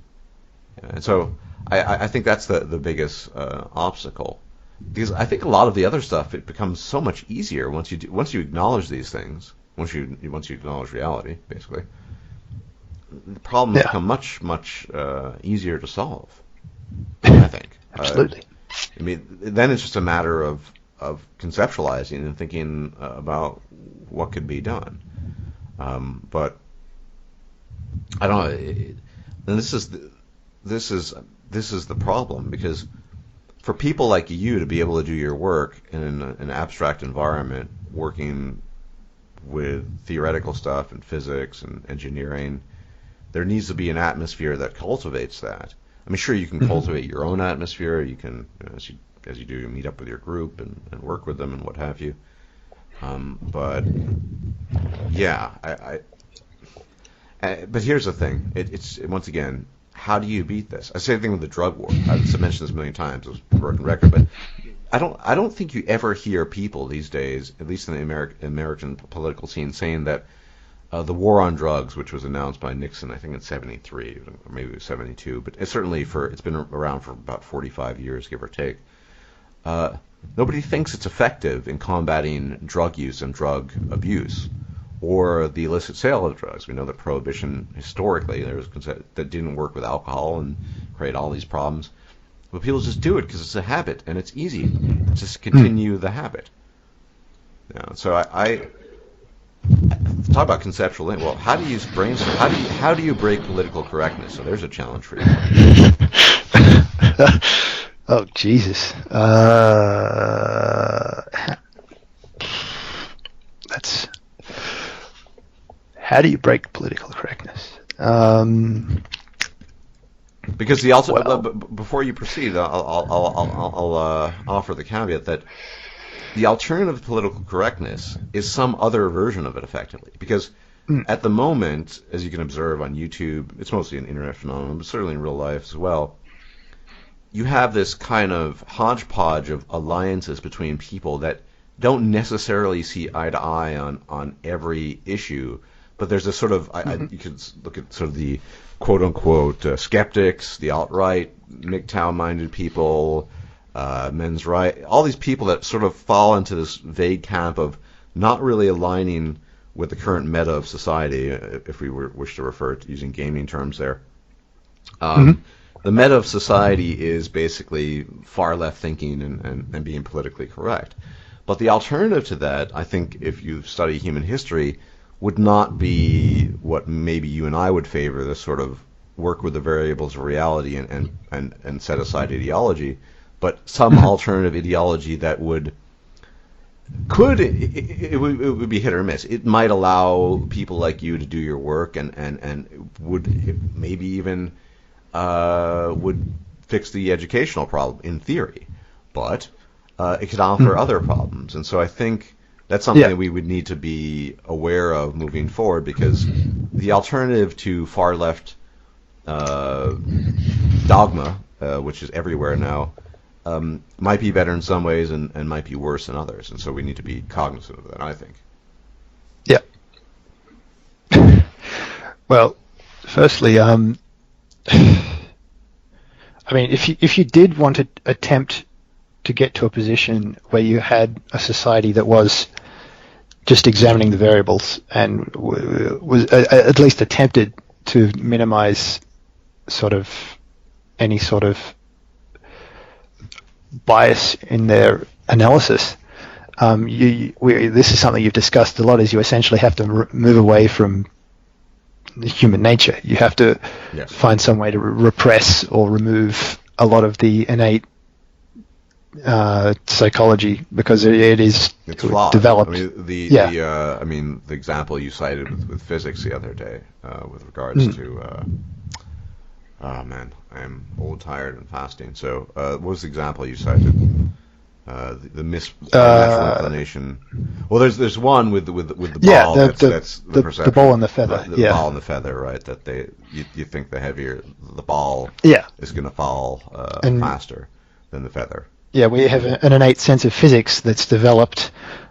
so I think that's the biggest obstacle, because I think a lot of the other stuff, it becomes so much easier once you acknowledge these things. Once you acknowledge reality, basically, the problems become much easier to solve. I think. Absolutely. I mean, then it's just a matter of conceptualizing and thinking about what could be done. But I don't know. And this is the problem, because for people like you to be able to do your work in an abstract environment, working with theoretical stuff and physics and engineering, there needs to be an atmosphere that cultivates that. I mean, sure, you can cultivate your own atmosphere. You can, as you do, you meet up with your group and work with them and what have you. But here's the thing. It's once again, how do you beat this? I say the thing with the drug war. I've mentioned this a million times. It was a broken record, but I don't think you ever hear people these days, at least in the American political scene, saying that the war on drugs, which was announced by Nixon, I think in '73 or maybe it was '72, but it's been around for about 45 years, give or take. Nobody thinks it's effective in combating drug use and drug abuse, or the illicit sale of drugs. We know that prohibition historically that didn't work with alcohol and create all these problems. But people just do it because it's a habit and it's easy. Just continue the habit. So I talk about conceptual link. Well, how do you brainstorm? How do you break political correctness? So there's a challenge for you. Oh Jesus! That's how do you break political correctness? Because before you proceed, I'll offer the caveat that the alternative to political correctness is some other version of it, effectively. Because at the moment, as you can observe on YouTube, it's mostly an internet phenomenon, but certainly in real life as well, you have this kind of hodgepodge of alliances between people that don't necessarily see eye to eye on every issue, but there's a sort of, you could look at sort of the quote-unquote skeptics, the alt-right, MGTOW-minded people, men's right, all these people that sort of fall into this vague camp of not really aligning with the current meta of society, if we wish to refer to using gaming terms there. The meta of society is basically far left thinking and being politically correct. But the alternative to that, I think, if you study human history, would not be what maybe you and I would favor, this sort of work with the variables of reality and set aside ideology, but some alternative ideology that would be hit or miss. It might allow people like you to do your work and would maybe even would fix the educational problem in theory, but it could offer other problems. And so I think that's something that we would need to be aware of moving forward, because the alternative to far left dogma which is everywhere now, might be better in some ways and might be worse in others. And so we need to be cognizant of that, I think. Yeah. Well, firstly, I mean, if you did want to attempt to get to a position where you had a society that was just examining the variables and was at least attempted to minimize sort of any sort of bias in their analysis, this is something you've discussed a lot, is you essentially have to move away from human nature. You have to find some way to repress or remove a lot of the innate psychology, because it's flawed. developed. I mean, the example you cited with physics the other day, with regards to, oh man, I am old, tired, and fasting. So, what was the example you cited? The natural inclination. Well, there's one with the ball. The perception. The ball and the feather. The ball and the feather, right? That you think the heavier the ball is going to fall faster than the feather. Yeah, we have an innate sense of physics that's developed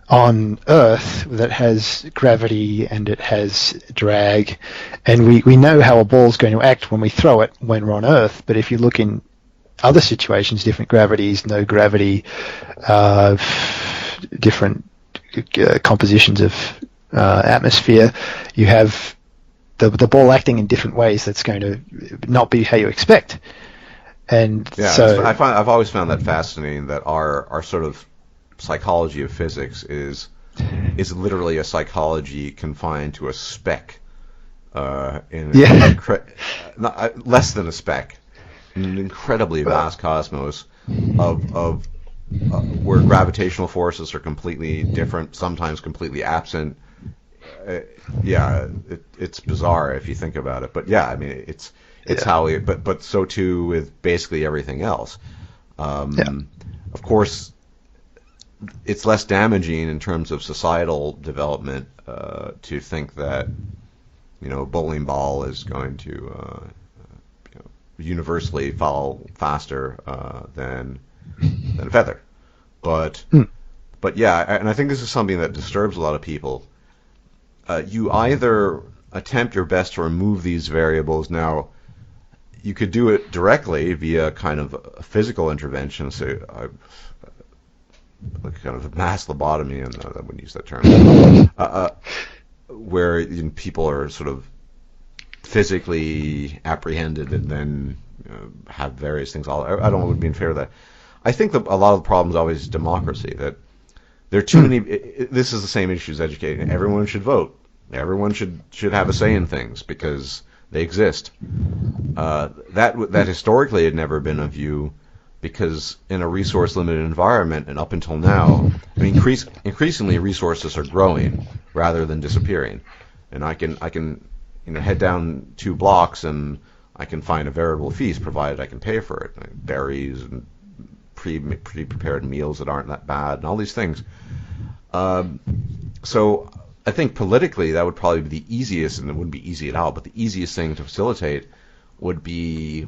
on Earth that has gravity and it has drag, and we know how a ball's going to act when we throw it when we're on Earth. But if you look in other situations, different gravities, no gravity, different compositions of atmosphere, you have the ball acting in different ways that's going to not be how you expect. And so I've always found that fascinating, that our sort of psychology of physics is literally a psychology confined to a speck, less than a speck, in an incredibly vast cosmos of where gravitational forces are completely different, sometimes completely absent. It's bizarre if you think about it, but I mean it's how we, but so too with basically everything else. Of course, it's less damaging in terms of societal development to think that a bowling ball is going to universally fall faster than a feather. But and I think this is something that disturbs a lot of people. You either attempt your best to remove these variables. Now, you could do it directly via kind of a physical intervention, so like kind of a mass lobotomy, and I wouldn't use that term, where people are sort of physically apprehended and then have various things. I don't want to be unfair to that. I think that a lot of the problem is always democracy, that there are too many. This is the same issue as educating. Everyone should vote. Everyone should have a say in things because they exist. That historically had never been a view, because in a resource-limited environment, and up until now, I mean, increasingly resources are growing rather than disappearing. And I can head down 2 blocks and I can find a veritable feast, provided I can pay for it. Like berries and pre-prepared meals that aren't that bad, and all these things. So I think politically that would probably be the easiest, and it wouldn't be easy at all, but the easiest thing to facilitate would be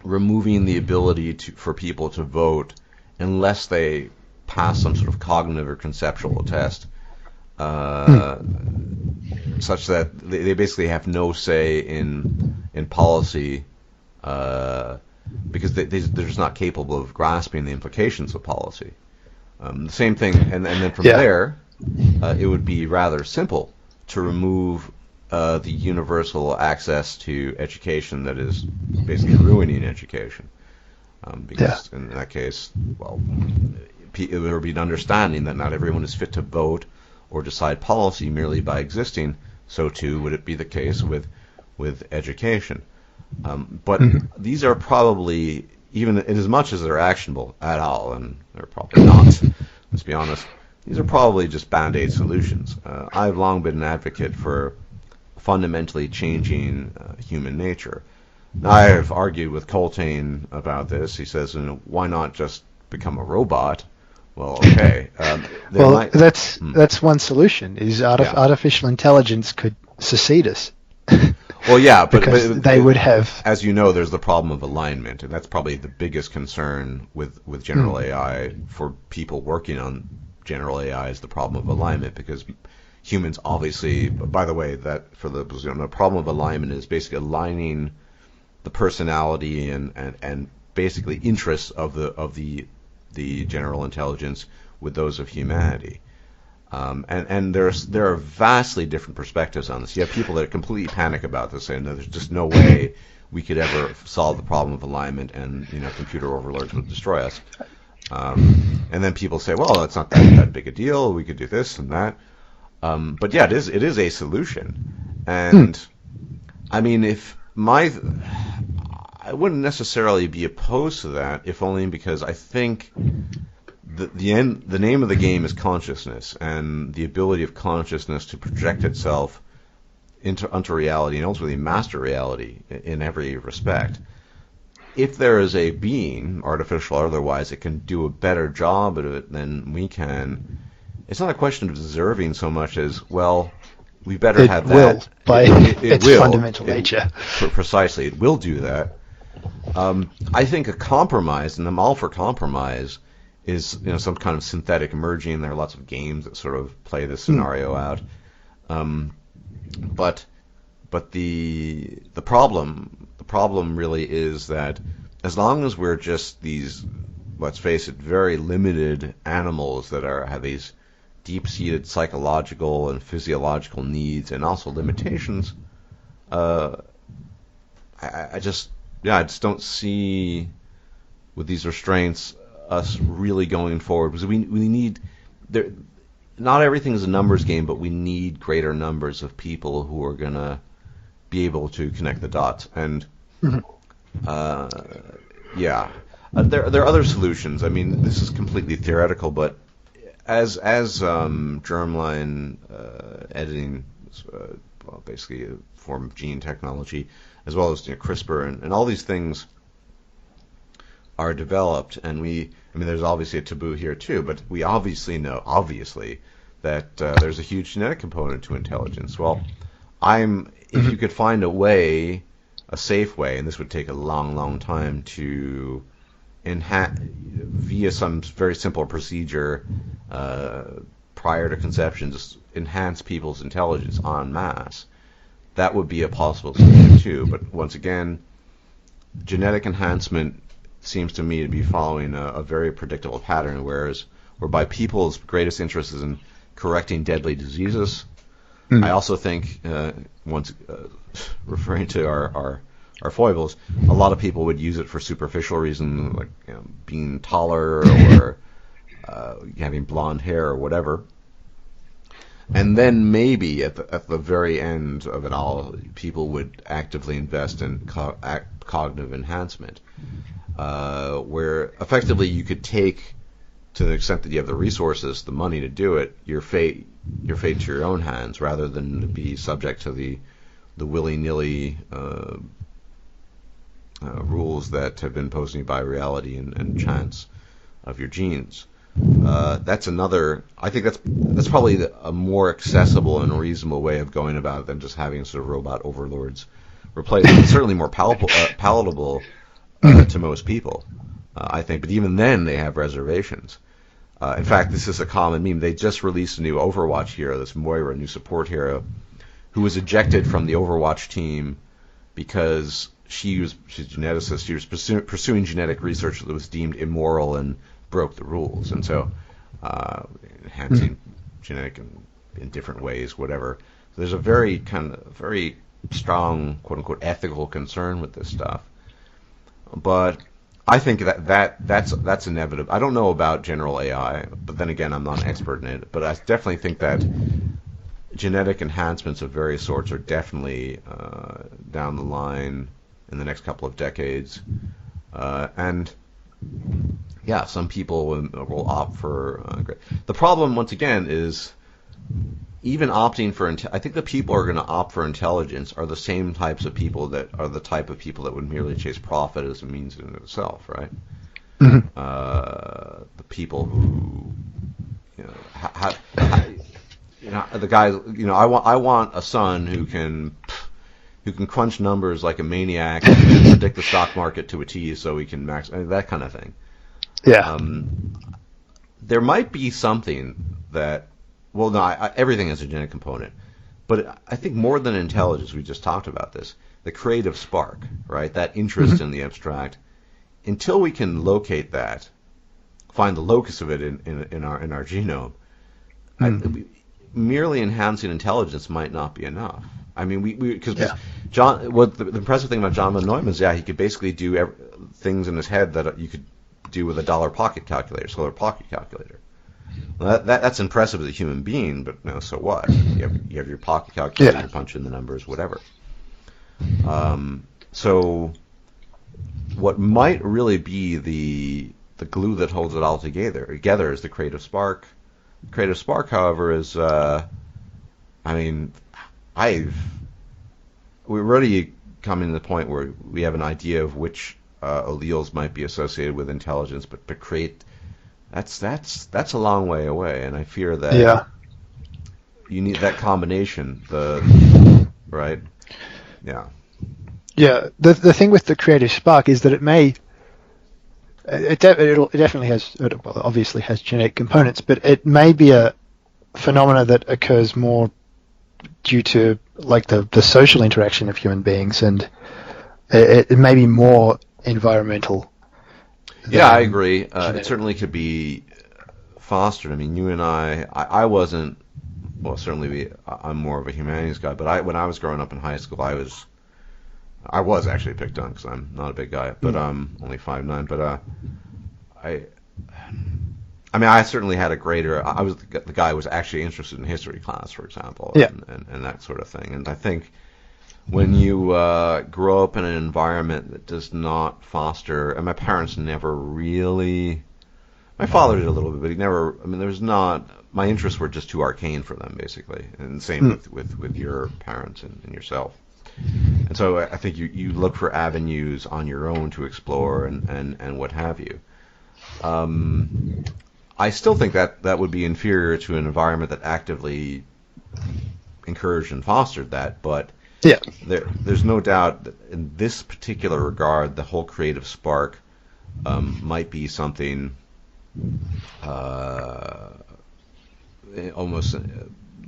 removing the ability for people to vote unless they pass some sort of cognitive or conceptual test, such that they basically have no say in policy, because they're just not capable of grasping the implications of policy. The same thing, and then from there, it would be rather simple to remove the universal access to education that is basically ruining education. Because in that case, well, there would be an understanding that not everyone is fit to vote or decide policy merely by existing. So too would it be the case with education. But these are probably, even in as much as they're actionable at all, and they're probably not, let's be honest, these are probably just band-aid solutions. I've long been an advocate for fundamentally changing human nature. Now, I have argued with Coltrane about this. He says, why not just become a robot? Well, okay. That's one solution, is artificial intelligence could succeed us. Well, yeah, because they would have. As you know, there's the problem of alignment, and that's probably the biggest concern with general AI for people working on general AI is the problem of alignment, because humans obviously, by the way, that for the problem of alignment is basically aligning the personality and basically interests of the general intelligence with those of humanity. And there are vastly different perspectives on this. You have people that completely panic about this, saying that there's just no way we could ever solve the problem of alignment, and computer overlords would destroy us. And then people say, well, it's not that big a deal. We could do this and that. But yeah, it is a solution. And I mean, I wouldn't necessarily be opposed to that, if only because I think the name of the game is consciousness, and the ability of consciousness to project itself onto reality and ultimately master reality in every respect. If there is a being, artificial or otherwise, that can do a better job at it than we can, it's not a question of deserving so much as, well, we better have that. It will, by its fundamental nature. Precisely, it will do that. I think a compromise, and I'm all for compromise, is some kind of synthetic merging. There are lots of games that sort of play this scenario out. But the problem really is that as long as we're just these, let's face it, very limited animals that have these deep-seated psychological and physiological needs and also limitations, I just don't see with these restraints us really going forward, because we need not everything is a numbers game, but we need greater numbers of people who are going to be able to connect the dots. And there are other solutions. I mean, this is completely theoretical, but as germline editing, basically a form of gene technology, as well as CRISPR and all these things are developed, and there's obviously a taboo here too, but we obviously know that there's a huge genetic component to intelligence. Well, if you could find a safe way, and this would take a long time to via some very simple procedure prior to conception, just enhance people's intelligence en masse, that would be a possible solution too. But once again, genetic enhancement seems to me to be following a very predictable pattern, whereby people's greatest interest is in correcting deadly diseases. I also think, referring to our foibles, a lot of people would use it for superficial reasons, like being taller or having blonde hair or whatever. And then maybe at the very end of it all, people would actively invest in cognitive enhancement, where effectively you could take, to the extent that you have the resources, the money to do it, your fate to your own hands, rather than be subject to the willy-nilly rules that have been imposed on you by reality and chance of your genes. That's another. I think that's probably a more accessible and reasonable way of going about it than just having sort of robot overlords replace it. It's certainly more palatable to most people, I think. But even then, they have reservations. In fact, this is a common meme. They just released a new Overwatch hero, this Moira, new support hero, who was ejected from the Overwatch team because she's a geneticist. She was pursuing genetic research that was deemed immoral and broke the rules. And so enhancing genetic in different ways, whatever. So there's a very strong, quote-unquote, ethical concern with this stuff. But I think that's inevitable. I don't know about general AI, but then again, I'm not an expert in it. But I definitely think that genetic enhancements of various sorts are definitely down the line in the next couple of decades. And yeah, some people will opt for. The problem, once again, is even opting for. I think the people who are going to opt for intelligence are the same types of people that are the type of people that would merely chase profit as a means in itself, right? The people who, the guys. I want a son who can who can crunch numbers like a maniac and predict the stock market to a T so he can that kind of thing. Yeah. There might be something that, well, no, everything has a genetic component, but I think more than intelligence, we just talked about this, the creative spark, right? That interest in the abstract. Until we can locate that, find the locus of it in our genome, merely enhancing intelligence might not be enough. I mean, because John, what the impressive thing about John von Neumann is, he could basically do things in his head that you could do with a solar pocket calculator. Well, that's impressive as a human being, but so what? You have your pocket calculator, you punch in the numbers, whatever. So what might really be the glue that holds it all together is the creative spark. Creative spark, however, is we're already coming to the point where we have an idea of which alleles might be associated with intelligence, but that's a long way away, and I fear that you need that combination. Right? Yeah. Yeah. The thing with the creative spark is that it definitely has, obviously has genetic components, but it may be a phenomena that occurs more due to like the social interaction of human beings, and it may be more environmental. Yeah, I agree. It certainly could be fostered. I mean, you and I wasn't, well, certainly I'm more of a humanities guy, but when I was growing up in high school, I was actually picked on because I'm not a big guy, but only 5'9". But I certainly had a greater. I was the guy who was actually interested in history class, for example, and that sort of thing. And I think when you grow up in an environment that does not foster, and my parents never really. My father did a little bit, but he never. I mean, there's not. My interests were just too arcane for them, basically, and same with your parents and yourself. And so I think you look for avenues on your own to explore and what have you. I still think that would be inferior to an environment that actively encouraged and fostered that, but there's no doubt that in this particular regard, the whole creative spark might be something almost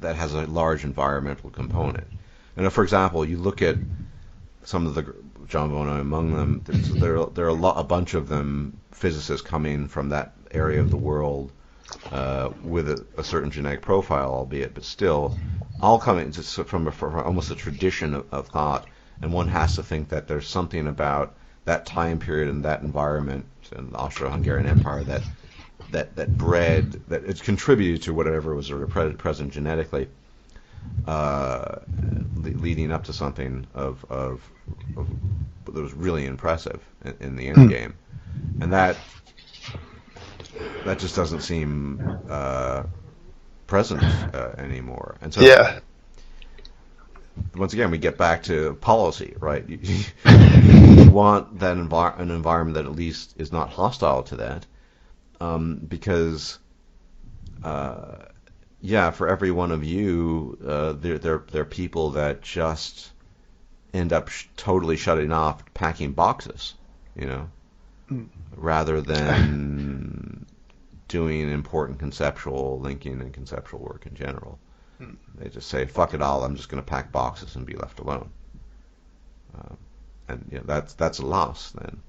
that has a large environmental component. And for example, you look at some of the John von Neumann among them. There are a bunch of them physicists coming from that area of the world with a certain genetic profile, albeit, but still, all coming just from almost a tradition of thought. And one has to think that there's something about that time period and that environment in the Austro-Hungarian Empire that bred, that it's contributed to whatever was sort of present genetically. Leading up to something of that was really impressive in the end game, and that just doesn't seem present anymore. And so, once again, we get back to policy, right? You want that an environment that at least is not hostile to that, because. For every one of you, there are people that just end up totally shutting off, packing boxes, rather than doing important conceptual linking and conceptual work in general. They just say, "Fuck it all! I'm just going to pack boxes and be left alone." And that's a loss then.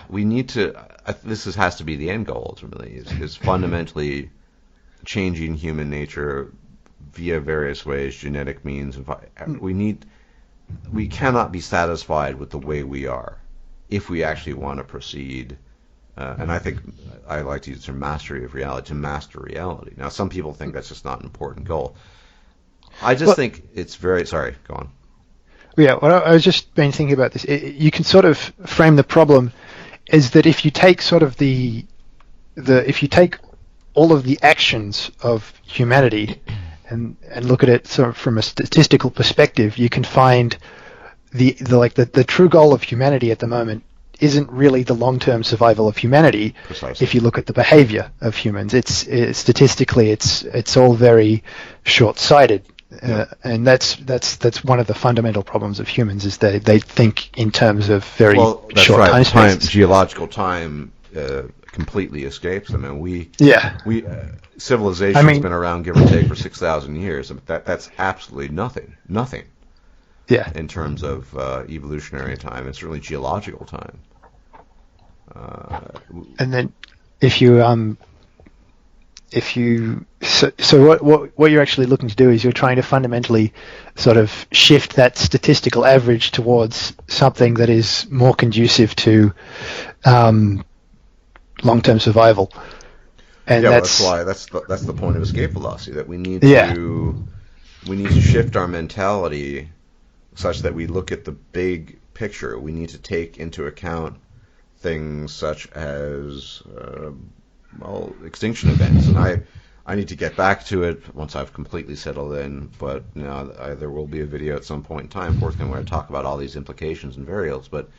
We need to. This has to be the end goal ultimately. Is fundamentally changing human nature via various ways, genetic means. We cannot be satisfied with the way we are if we actually want to proceed. And I think I like to use the term mastery of reality, to master reality. Now, some people think that's just not an important goal. I just think it's very. Sorry, go on. Yeah, well, I was just been thinking about this. You can sort of frame the problem is that if you take sort of if you take all of the actions of humanity and look at it sort of from a statistical perspective, you can find the true goal of humanity at the moment isn't really the long-term survival of humanity. Precisely. If you look at the behavior of humans, it's statistically it's all very short-sighted. And that's one of the fundamental problems of humans, is they think in terms of very short time spaces. Geological time completely escapes them, and civilization's been around, give or take, for 6,000 years. That's absolutely nothing. Yeah. In terms of evolutionary time, it's really geological time. And then if you what you're actually looking to do is you're trying to fundamentally sort of shift that statistical average towards something that is more conducive to long-term survival. And that's why that's the point of escape velocity, that we need to shift our mentality such that we look at the big picture. We need to take into account things such as extinction events, and I need to get back to it once I've completely settled in. But there will be a video at some point in time forthcoming where I talk about all these implications and variables. But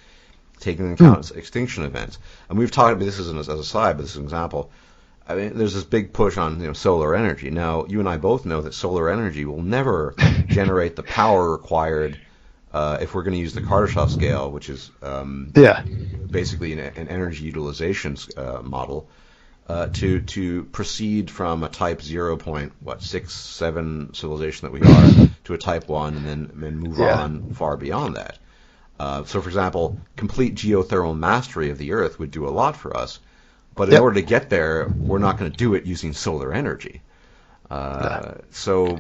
taking into account extinction events, and we've talked about this as an aside, but this is an example. I mean, there's this big push on solar energy. Now, you and I both know that solar energy will never generate the power required if we're going to use the Kardashev scale, which is basically an energy utilization model, to proceed from a type 0.67 civilization that we are to a type 1, and then move on far beyond that. So, for example, complete geothermal mastery of the Earth would do a lot for us. But in order to get there, we're not going to do it using solar energy. So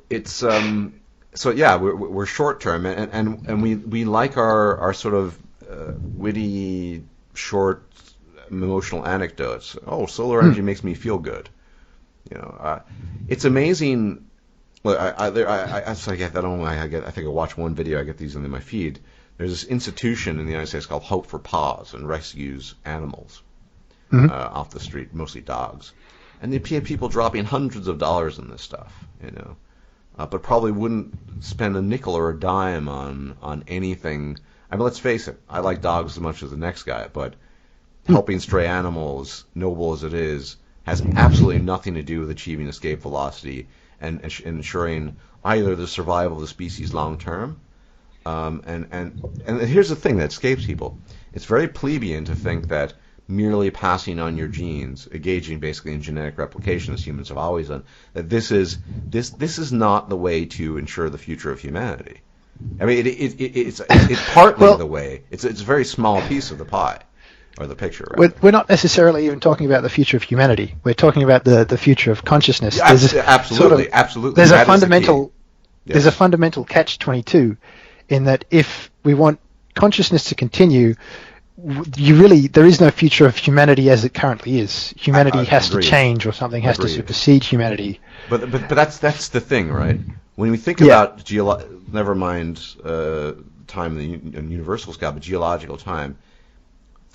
it's we're short term, and we like our sort of witty, short, emotional anecdotes. Oh, solar energy makes me feel good. It's amazing. Look, I think I watch one video. I get these in my feed. There's this institution in the United States called Hope for Paws, and rescues animals off the street, mostly dogs. And they have people dropping hundreds of dollars in this stuff, but probably wouldn't spend a nickel or a dime on anything. I mean, let's face it, I like dogs as much as the next guy, but helping stray animals, noble as it is, has absolutely nothing to do with achieving escape velocity and ensuring either the survival of the species long term. And here's the thing that escapes people. It's very plebeian to think that merely passing on your genes, engaging basically in genetic replication as humans have always done, that this is not the way to ensure the future of humanity. I mean, it's partly the way. It's a very small piece of the pie, or the picture. Right? We're not necessarily even talking about the future of humanity. We're talking about the future of consciousness. Yeah, absolutely. There's a fundamental catch-22. In that, if we want consciousness to continue, there is no future of humanity as it currently is. Humanity has to change, or something has to supersede humanity. But that's the thing, right? When we think about never mind time in the universal scale, but geological time,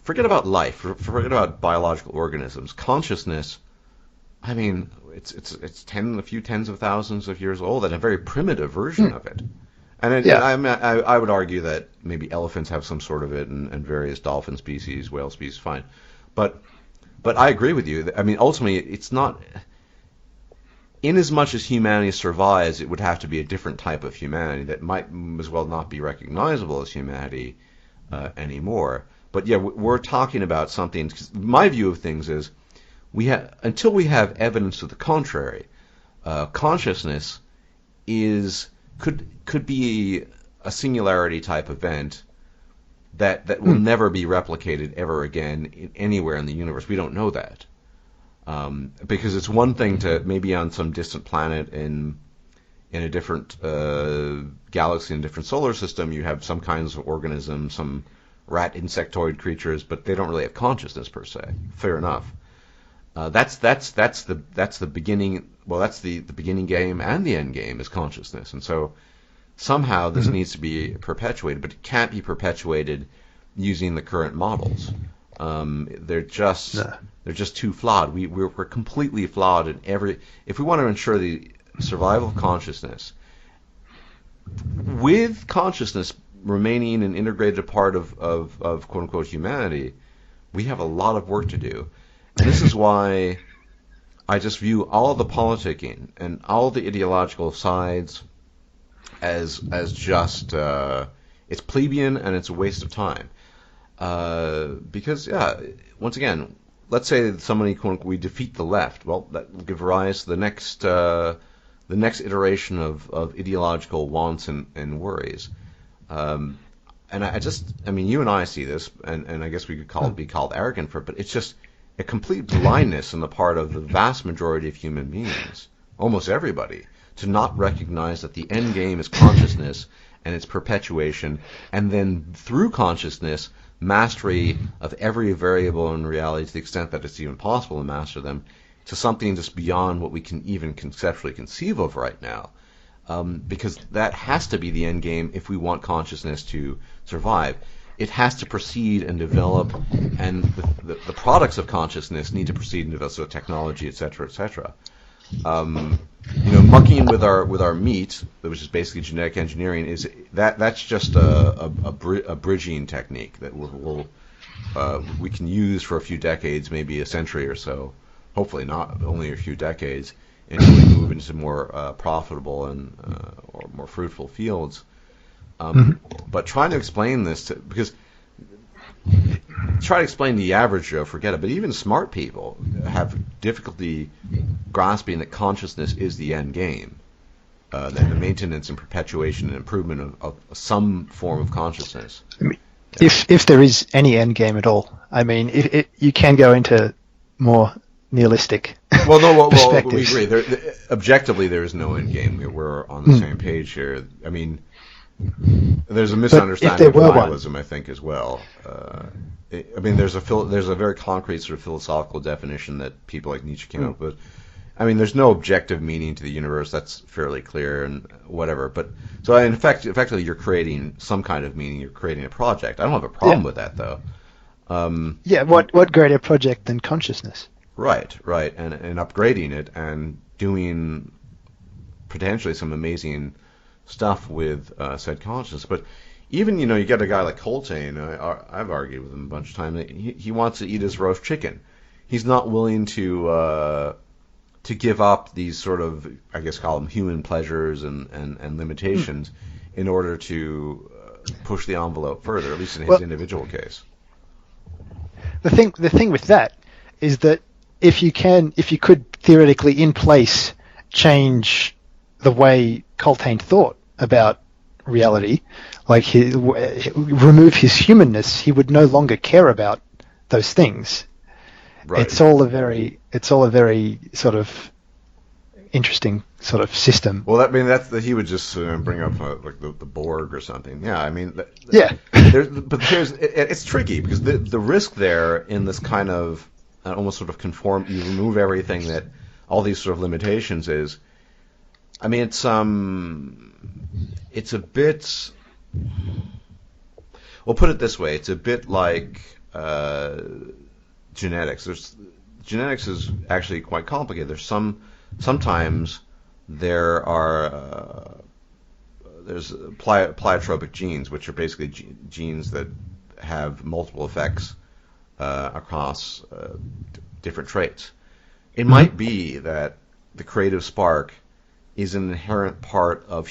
forget about life, forget about biological organisms. Consciousness, I mean, it's a few tens of thousands of years old, and a very primitive version of it. And I would argue that maybe elephants have some sort of it, and various dolphin species, whale species, fine. But I agree with you. I mean, ultimately, it's not. In as much as humanity survives, it would have to be a different type of humanity that might as well not be recognizable as humanity anymore. But yeah, we're talking about something. 'Cause my view of things is, until we have evidence to the contrary, consciousness could be a singularity type event that will never be replicated ever again anywhere in the universe. We don't know that. Because it's one thing to maybe on some distant planet in a different galaxy, in a different solar system, you have some kinds of organisms, some rat insectoid creatures, but they don't really have consciousness per se. Fair enough. That's the beginning. Well, that's the beginning game and the end game is consciousness, and so somehow this needs to be perpetuated, but it can't be perpetuated using the current models. They're just too flawed. We're completely flawed in every. If we want to ensure the survival of consciousness, with consciousness remaining an integrated part of quote unquote humanity, we have a lot of work to do. And this is why I just view all the politicking and all the ideological sides as just it's plebeian and it's a waste of time. Because once again, let's say somebody we defeat the left. Well, that will give rise to the next iteration of ideological wants and worries. And I mean, you and I see this, and I guess we could be called arrogant for it, but it's just a complete blindness on the part of the vast majority of human beings, almost everybody, to not recognize that the end game is consciousness and its perpetuation, and then through consciousness, mastery of every variable in reality to the extent that it's even possible to master them, to something just beyond what we can even conceptually conceive of right now. Because that has to be the end game if we want consciousness to survive. It has to proceed and develop, and the products of consciousness need to proceed and develop, so technology, etc., etc. Mucking with our meat, which is basically genetic engineering, that's just a bridging technique that we can use for a few decades, maybe a century or so. Hopefully not only a few decades, until we move into more profitable and or more fruitful fields. But trying to explain this because try to explain the average Joe, forget it. But even smart people have difficulty grasping that consciousness is the end game, that the maintenance and perpetuation and improvement of some form of consciousness. I mean, if there is any end game at all, I mean, you can go into more nihilistic perspectives. We agree. Objectively, there is no end game. We're on the same page here. I mean, there's a misunderstanding of nihilism, I think, as well. I mean, there's a very concrete sort of philosophical definition that people like Nietzsche came up with. I mean, there's no objective meaning to the universe. That's fairly clear and whatever. But so, in fact, effectively, you're creating some kind of meaning. You're creating a project. I don't have a problem with that, though. What greater project than consciousness? Right, and upgrading it and doing potentially some amazing stuff with said consciousness. But even, you get a guy like Coltrane, I've argued with him a bunch of times, he wants to eat his roast chicken. He's not willing to give up these sort of, I guess, call them human pleasures and limitations in order to push the envelope further, at least in his individual case. The thing with that is that if you could theoretically in place change the way Coltrane thought about reality, like remove his humanness, he would no longer care about those things. Right. It's all a very sort of interesting sort of system. Well, he would just bring up like the Borg or something. Yeah, I mean, it's tricky because the risk there in this kind of almost sort of conform, you remove everything that all these sort of limitations is. I mean, it's a bit. We'll put it this way: it's a bit like genetics. Genetics is actually quite complicated. Sometimes there are there's pleiotropic genes, which are basically genes that have multiple effects across different traits. It might be that the creative spark is an inherent part of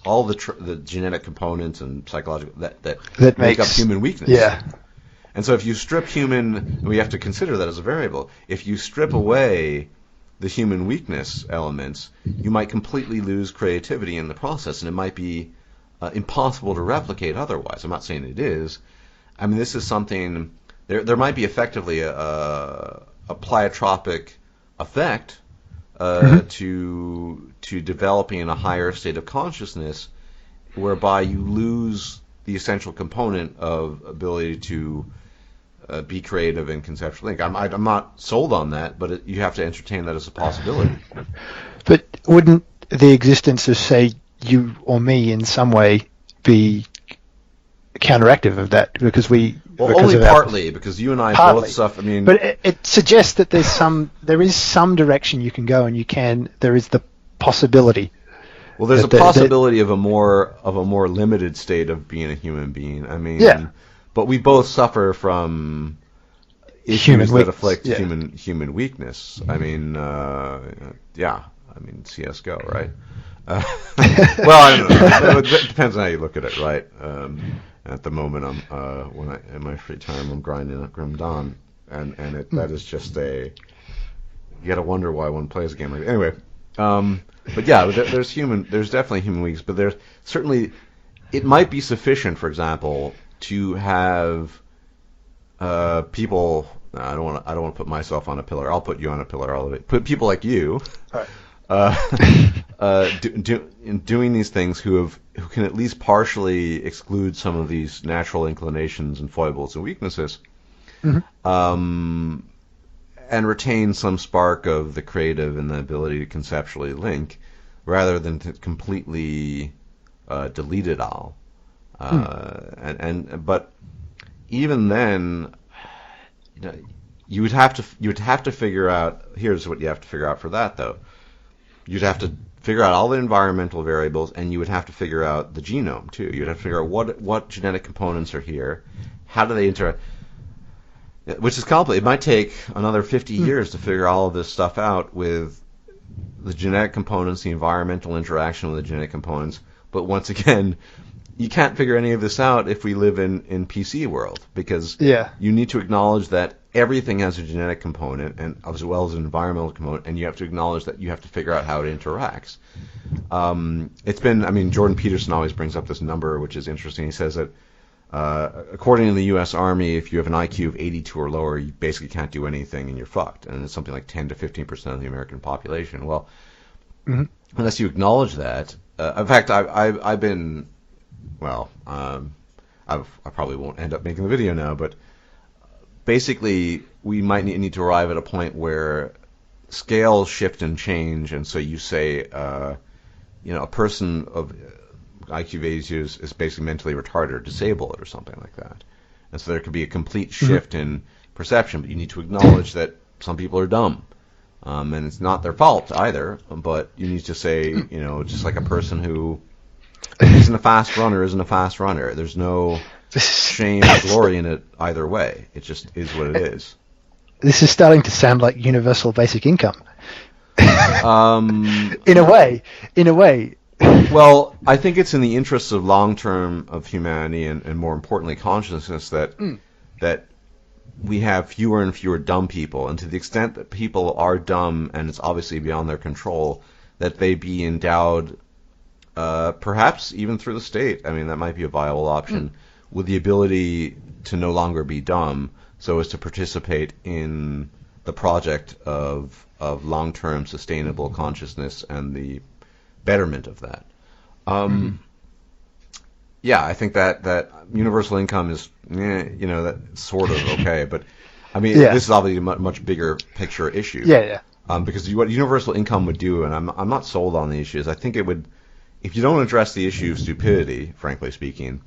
all the genetic components and psychological that make up human weakness. Yeah. And so if you strip we have to consider that as a variable. If you strip away the human weakness elements, you might completely lose creativity in the process, and it might be impossible to replicate otherwise. I'm not saying it is. I mean, this is something. There might be effectively a pleiotropic effect to developing a higher state of consciousness, whereby you lose the essential component of ability to be creative and conceptual link. I'm not sold on that, but you have to entertain that as a possibility. But wouldn't the existence of, say, you or me in some way be counteractive of that? Because only partly, because you and I both suffer. I mean, but it suggests that there is some direction you can go, and there is the possibility Well, there's a possibility of a more limited state of being a human being. I mean, yeah. But we both suffer from issues that afflict human weakness. I mean, yeah. I mean, CS:GO, right? Well, I don't know. It depends on how you look at it, right? At the moment, I'm in my free time, I'm grinding at Grim Dawn, and that is just you gotta wonder why one plays a game like that. Anyway, but yeah, there's definitely human weakness, but there's certainly, it might be sufficient, for example, to have people. I don't want to put myself on a pillar. I'll put you on a pillar. Put people like you. Doing these things who can at least partially exclude some of these natural inclinations and foibles and weaknesses, and retain some spark of the creative and the ability to conceptually link, rather than to completely delete it all. But even then, you would have to figure out. Here's what you have to figure out for that, though. You'd have to figure out all the environmental variables, and you would have to figure out the genome too. You'd have to figure out what genetic components are here, how do they interact, which is complicated. It might take another 50 years to figure all of this stuff out with the genetic components, the environmental interaction with the genetic components. But once again, you can't figure any of this out if we live in PC world, because you need to acknowledge that everything has a genetic component and as well as an environmental component, and you have to acknowledge that you have to figure out how it interacts. Jordan Peterson always brings up this number, which is interesting. He says that according to the U.S. Army, if you have an IQ of 82 or lower, you basically can't do anything and you're fucked. And it's something like 10 to 15% of the American population. Well, unless you acknowledge that, in fact, I've been, well, I probably won't end up making the video now, but basically we might need to arrive at a point where scales shift and change, and so you say, a person of IQ of 82 is basically mentally retarded or disabled or something like that. And so there could be a complete shift in perception, but you need to acknowledge that some people are dumb. And it's not their fault either, but you need to say, just like a person who isn't a fast runner isn't a fast runner. There's no shame or glory in it either way. It just is what it is. This is starting to sound like universal basic income. In a way. Well, I think it's in the interests of long-term of humanity and more importantly consciousness that we have fewer and fewer dumb people, and to the extent that people are dumb and it's obviously beyond their control, that they be endowed, perhaps even through the state, I mean that might be a viable option, with the ability to no longer be dumb, so as to participate in the project of long-term sustainable consciousness and the betterment of that. Yeah, I think that universal income is, that's sort of okay, but I mean, this is obviously a much bigger picture issue. Yeah. Because what universal income would do, and I'm not sold on the issues. I think it would, if you don't address the issue of stupidity, frankly speaking,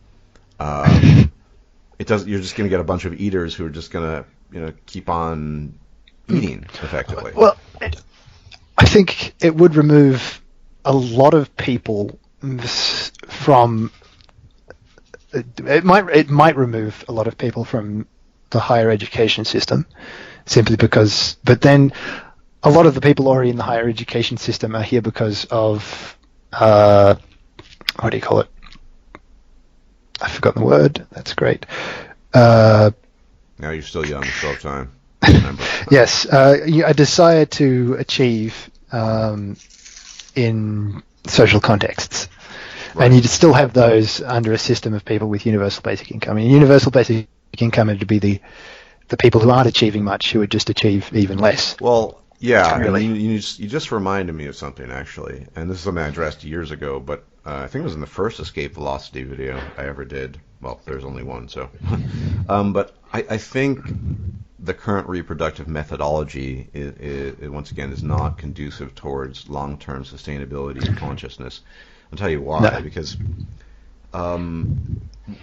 it does. You're just going to get a bunch of eaters who are just going to, keep on eating effectively. Well, I think it would remove a lot of people from. It might remove a lot of people from the higher education system, simply because. But then, a lot of the people already in the higher education system are here because of what do you call it? I've forgotten the word. That's great. Now you're still young, still have time. Remember. Yes, a desire to achieve in social contexts. Right. And you'd still have those under a system of people with universal basic income. I mean, universal basic income would be the people who aren't achieving much, who would just achieve even less. Well, yeah, really. You just reminded me of something, actually. And this is something I addressed years ago, but I think it was in the first escape velocity video I ever did. Well, there's only one, so. But I think the current reproductive methodology, is once again, is not conducive towards long-term sustainability of consciousness. I'll tell you why. No. Because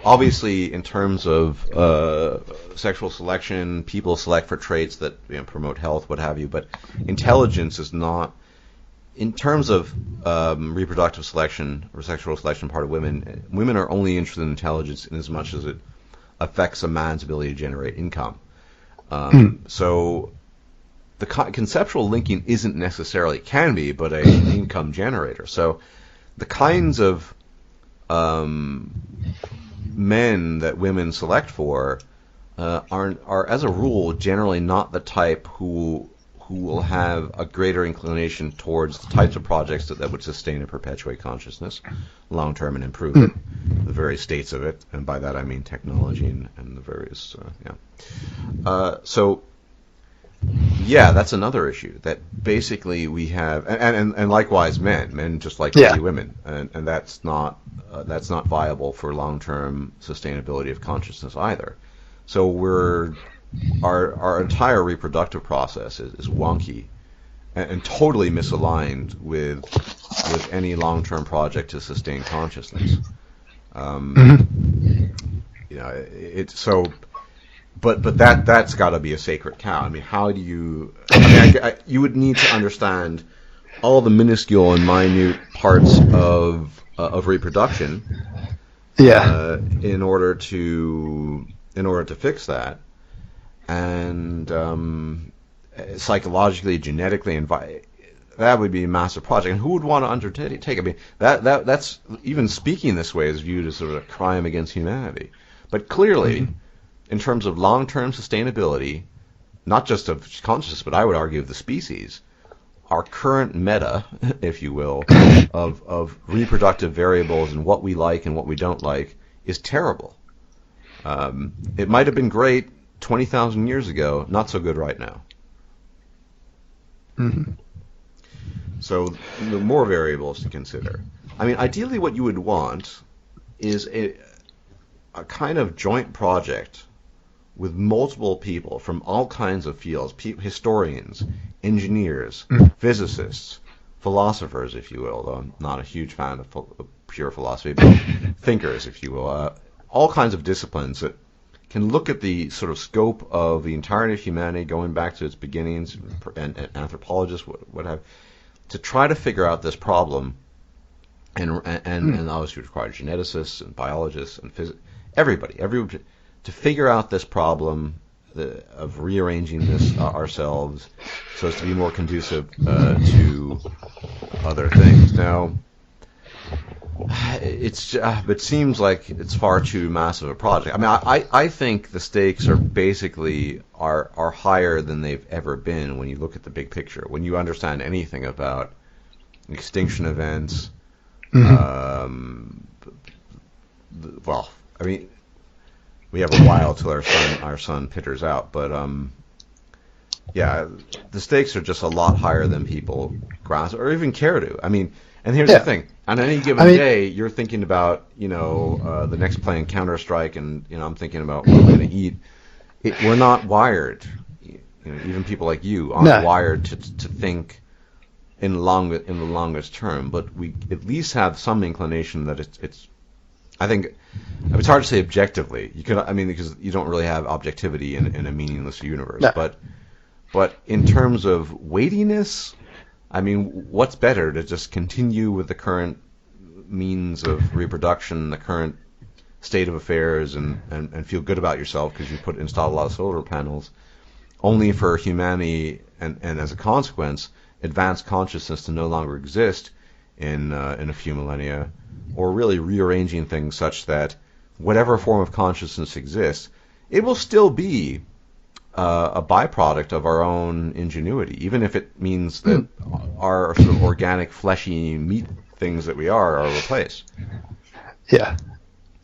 obviously, in terms of sexual selection, people select for traits that promote health, what have you. But intelligence is not in terms of reproductive selection or sexual selection part of women are only interested in intelligence in as much as it affects a man's ability to generate income. So the conceptual linking isn't necessarily, can be, but an income generator. So the kinds of men that women select for are, as a rule, generally not the type who will have a greater inclination towards the types of projects that would sustain and perpetuate consciousness long term and improve it, the various states of it, and by that I mean technology and the various so yeah, that's another issue, that basically we have, and likewise men just like women, and that's not viable for long-term sustainability of consciousness either. So our entire reproductive process is wonky and totally misaligned with any long-term project to sustain consciousness. It's so. But that's got to be a sacred cow. I mean, how do you? You would need to understand all the minuscule and minute parts of reproduction, in order to fix that, and psychologically, genetically, that would be a massive project. And who would want to undertake? I mean, that's, even speaking this way, is viewed as sort of a crime against humanity. But clearly, in terms of long-term sustainability, not just of consciousness, but I would argue of the species, our current meta, if you will, of reproductive variables and what we like and what we don't like is terrible. It might have been great 20,000 years ago, not so good right now. So the more variables to consider. I mean, ideally what you would want is a kind of joint project with multiple people from all kinds of fields, historians, engineers, physicists, philosophers, if you will, though I'm not a huge fan of pure philosophy, but thinkers, if you will, all kinds of disciplines that can look at the sort of scope of the entirety of humanity going back to its beginnings, and anthropologists, what have, to try to figure out this problem, and obviously require geneticists and biologists and everybody to figure out this problem of rearranging this ourselves so as to be more conducive to other things. Now, it seems like it's far too massive a project. I mean, I think the stakes are basically are higher than they've ever been when you look at the big picture. When you understand anything about extinction events, well, I mean, we have a while till our sun pitters out, but yeah, the stakes are just a lot higher than people grasp or even care to. I mean, and here's the thing: on any given day, you're thinking about the next playing Counter-Strike, and I'm thinking about what I'm going to eat. We're not wired. Even people like you aren't wired to think in the longest term, but we at least have some inclination that it's. I think it's hard to say objectively. Because you don't really have objectivity in a meaningless universe. No. But in terms of weightiness, I mean, what's better, to just continue with the current means of reproduction, the current state of affairs, and feel good about yourself because you installed a lot of solar panels, only for humanity and as a consequence, advanced consciousness to no longer exist in a few millennia, or really rearranging things such that whatever form of consciousness exists, it will still be a byproduct of our own ingenuity, even if it means that our sort of organic, fleshy meat things that we are replaced. Yeah,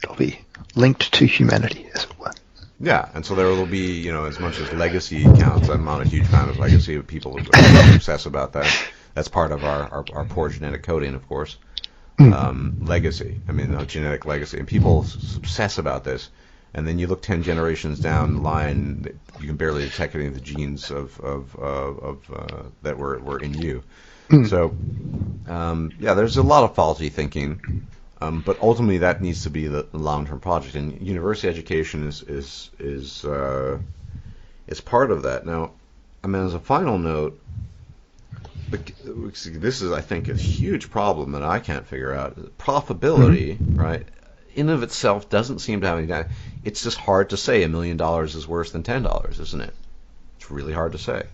it'll be linked to humanity, as it were. Yeah, and so there will be, as much as legacy counts. I'm not a huge fan of legacy, but people obsess about that. That's part of our poor genetic coding, of course. Legacy, genetic legacy, and people obsess about this. And then you look 10 generations down the line, you can barely detect any of the genes of that were in you. So, there's a lot of faulty thinking, but ultimately that needs to be the long-term project, and university education is part of that. Now, as a final note, this is, I think, a huge problem that I can't figure out. Profitability, right, in of itself doesn't seem to have any. It's just hard to say $1 million is worse than $10, isn't it? It's really hard to say.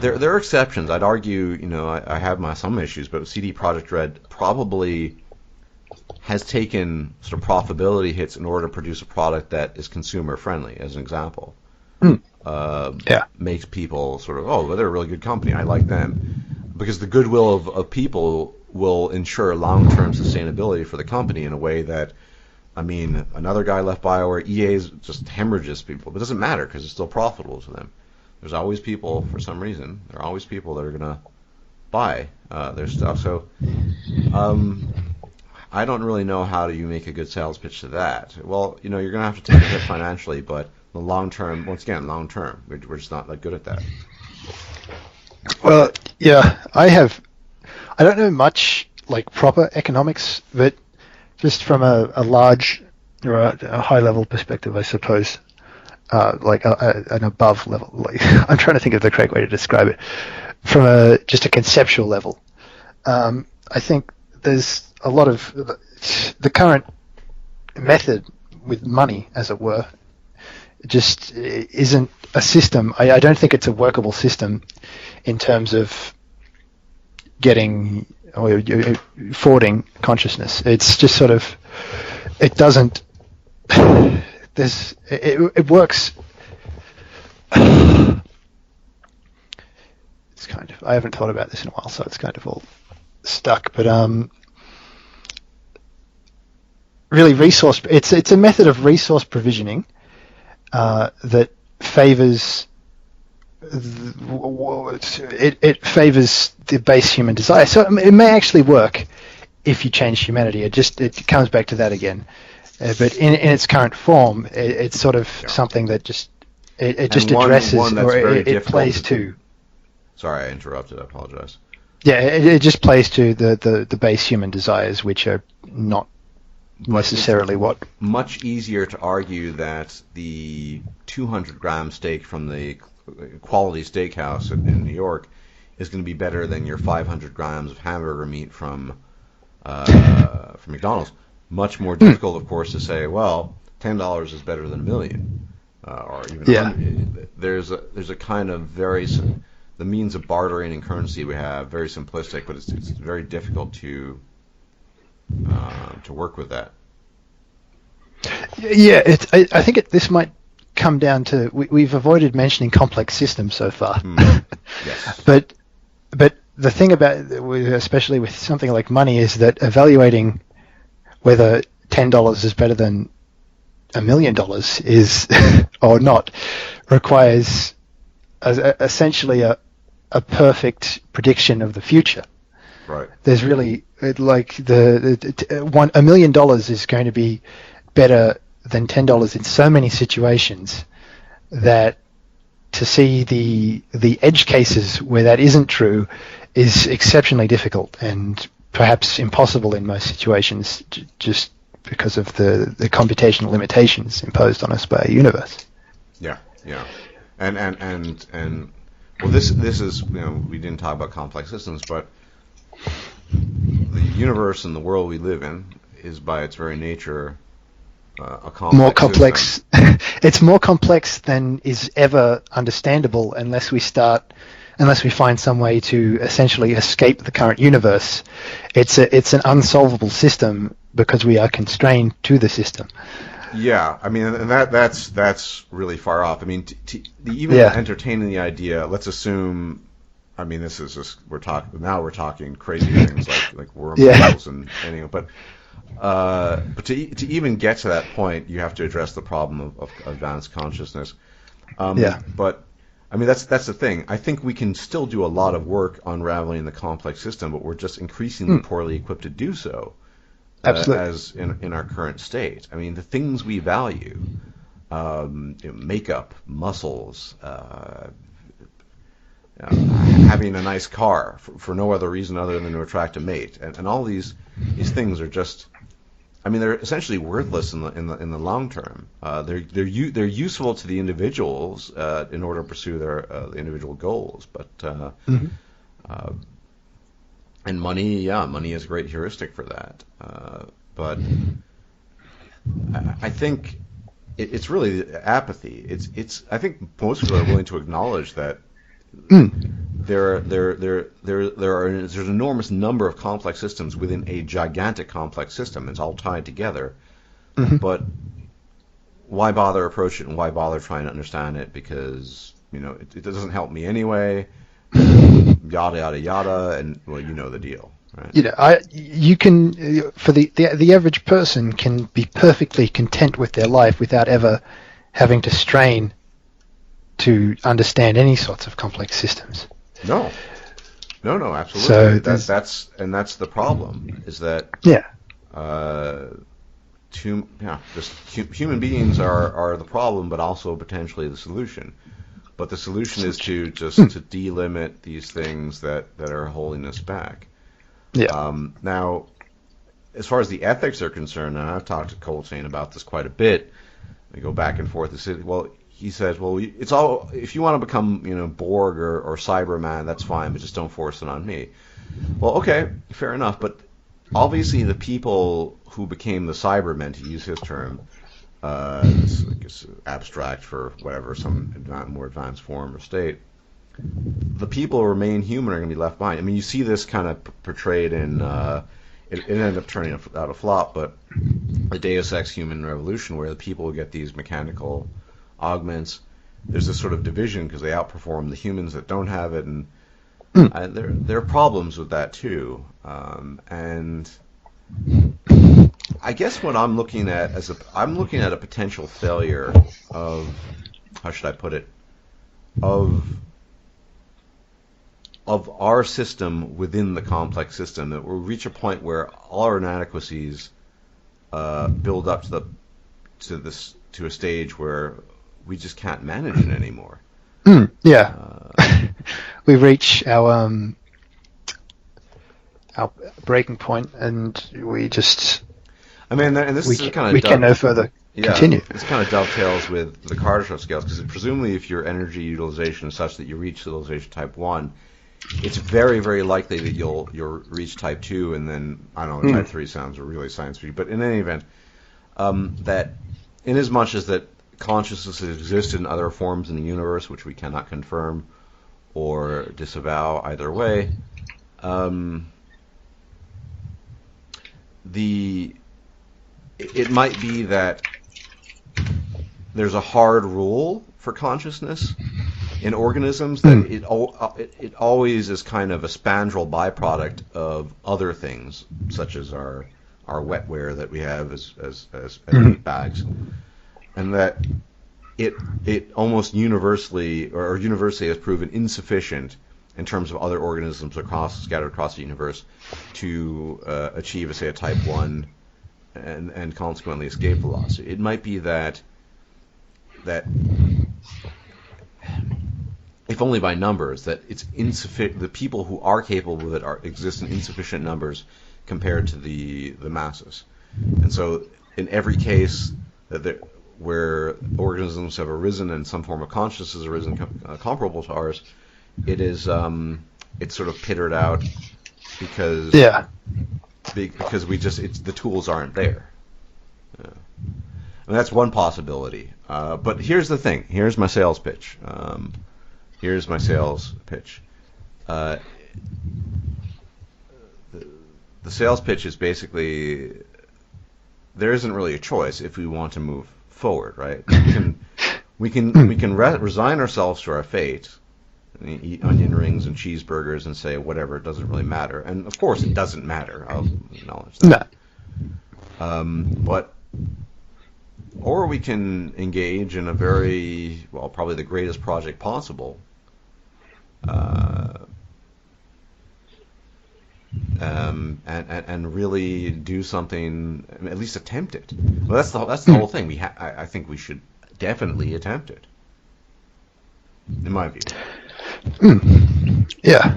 There are exceptions. I'd argue, I have some issues, but CD Projekt Red probably has taken sort of profitability hits in order to produce a product that is consumer friendly, as an example. Makes people sort of, well, they're a really good company, I like them. Because the goodwill of people will ensure long-term sustainability for the company in a way that, another guy left BioWare, EA's just hemorrhages people. But it doesn't matter because it's still profitable to them. There's always people, for some reason, there are always people that are going to buy their stuff. So I don't really know how do you make a good sales pitch to that. Well, you're going to have to take a hit financially, but the long term, once again, we're just not that good at that. Well, yeah, I don't know much like proper economics, but just from a large or a high level perspective, I suppose, like an above level. Like I'm trying to think of the correct way to describe it. From just a conceptual level, I think there's a lot of the current method with money, as it were, just isn't a system. I don't think it's a workable system in terms of getting or forwarding consciousness. It's just sort of, it doesn't, it works. It's kind of, I haven't thought about this in a while, so it's kind of all stuck, but really it's a method of resource provisioning that favors it favors the base human desire. So it may actually work if you change humanity. It comes back to that again. But in its current form, it's sort of something that just addresses or it plays to. Sorry, I interrupted. I apologize. Yeah, it just plays to the base human desires, which are not necessarily what. Much easier to argue that the 200-gram steak from the quality steakhouse in New York is going to be better than your 500 grams of hamburger meat from McDonald's. Much more difficult, of course, to say, well, $10 is better than $1 million, or even $100. There's a kind of the means of bartering and currency we have, very simplistic, but it's very difficult to work with that. Yeah, I think this might come down to we've avoided mentioning complex systems so far. Yes. But the thing about, especially with something like money, is that evaluating whether $10 is better than $1 million is or not requires essentially a perfect prediction of the future. Right. There's really like $1 million is going to be better than $10 in so many situations that to see the edge cases where that isn't true is exceptionally difficult and perhaps impossible in most situations, just because of the computational limitations imposed on us by a universe. Yeah. And well, this is, we didn't talk about complex systems, but the universe and the world we live in is by its very nature a complex more complex system. It's more complex than is ever understandable unless we find some way to essentially escape the current universe. It's an unsolvable system because we are constrained to the system. Yeah, and that's really far off. Entertaining the idea, let's assume, this is just we're talking crazy things like wormholes and anything, but to even get to that point, you have to address the problem of advanced consciousness. But that's the thing. I think we can still do a lot of work unraveling the complex system, but we're just increasingly poorly equipped to do so. Absolutely. As in our current state. The things we value, makeup, muscles, having a nice car for no other reason other than to attract a mate, and all these things are just I mean, they're essentially worthless in the long term. They're useful to the individuals in order to pursue their individual goals, but Mm-hmm. and money is a great heuristic for that. But I think it's really apathy. I think most people are willing to acknowledge that there's an enormous number of complex systems within a gigantic complex system. It's all tied together. Mm-hmm. But why bother approach it, and why bother trying to understand it? Because it doesn't help me anyway. Yada yada yada, and well, you know the deal, right? You can, for the average person can be perfectly content with their life without ever having to strain to understand any sorts of complex systems. No, absolutely. So that's the problem, is that human beings are the problem, but also potentially the solution. But the solution is to delimit these things that are holding us back. Yeah. Now, as far as the ethics are concerned, and I've talked to Coltrane about this quite a bit. We go back and forth. He says, well, it's all, if you want to become, Borg or Cyberman, that's fine, but just don't force it on me. Well, okay, fair enough. But obviously, the people who became the Cybermen, to use his term, it's abstract for whatever, some more advanced form or state, the people who remain human are going to be left behind. I mean, you see this kind of portrayed in it ended up turning out a flop, but the Deus Ex Human Revolution, where the people get these mechanical augments, there's this sort of division because they outperform the humans that don't have it, and there are problems with that too. And I guess what I'm looking at I'm looking at a potential failure of, how should I put it, of our system within the complex system, that we'll reach a point where all our inadequacies build up to a stage where we just can't manage it anymore. We reach our breaking point, and we just. I mean, and this is kind of we can no further continue. This kind of dovetails with the Kardashev scales, because presumably, if your energy utilization is such that you reach civilization type 1, it's very, very likely that you'll reach type 2, and then, I don't know, type 3 sounds really science fiction, but in any event, that in as much as that consciousness exists in other forms in the universe, which we cannot confirm or disavow either way, it might be that there's a hard rule for consciousness in organisms, that it always is kind of a spandrel byproduct of other things, such as our wetware that we have as meat bags, and that it almost universally has proven insufficient in terms of other organisms scattered across the universe to achieve, say, a type 1 and consequently escape velocity. It might be that if only by numbers, that it's insufficient. The people who are capable of it exist in insufficient numbers compared to the masses, and so in every case where organisms have arisen and some form of consciousness has arisen comparable to ours, it's sort of pittered out because the tools aren't there. And that's one possibility. But here's the thing. Here's my sales pitch. The sales pitch is basically, there isn't really a choice if we want to move forward, right? We can resign ourselves to our fate, and eat onion rings and cheeseburgers and say whatever, it doesn't really matter. And of course it doesn't matter. I'll acknowledge that. No. Or we can engage in a very, probably the greatest project possible, and really do something, at least attempt it. Well, that's the whole thing. I think we should definitely attempt it, in my view. Yeah.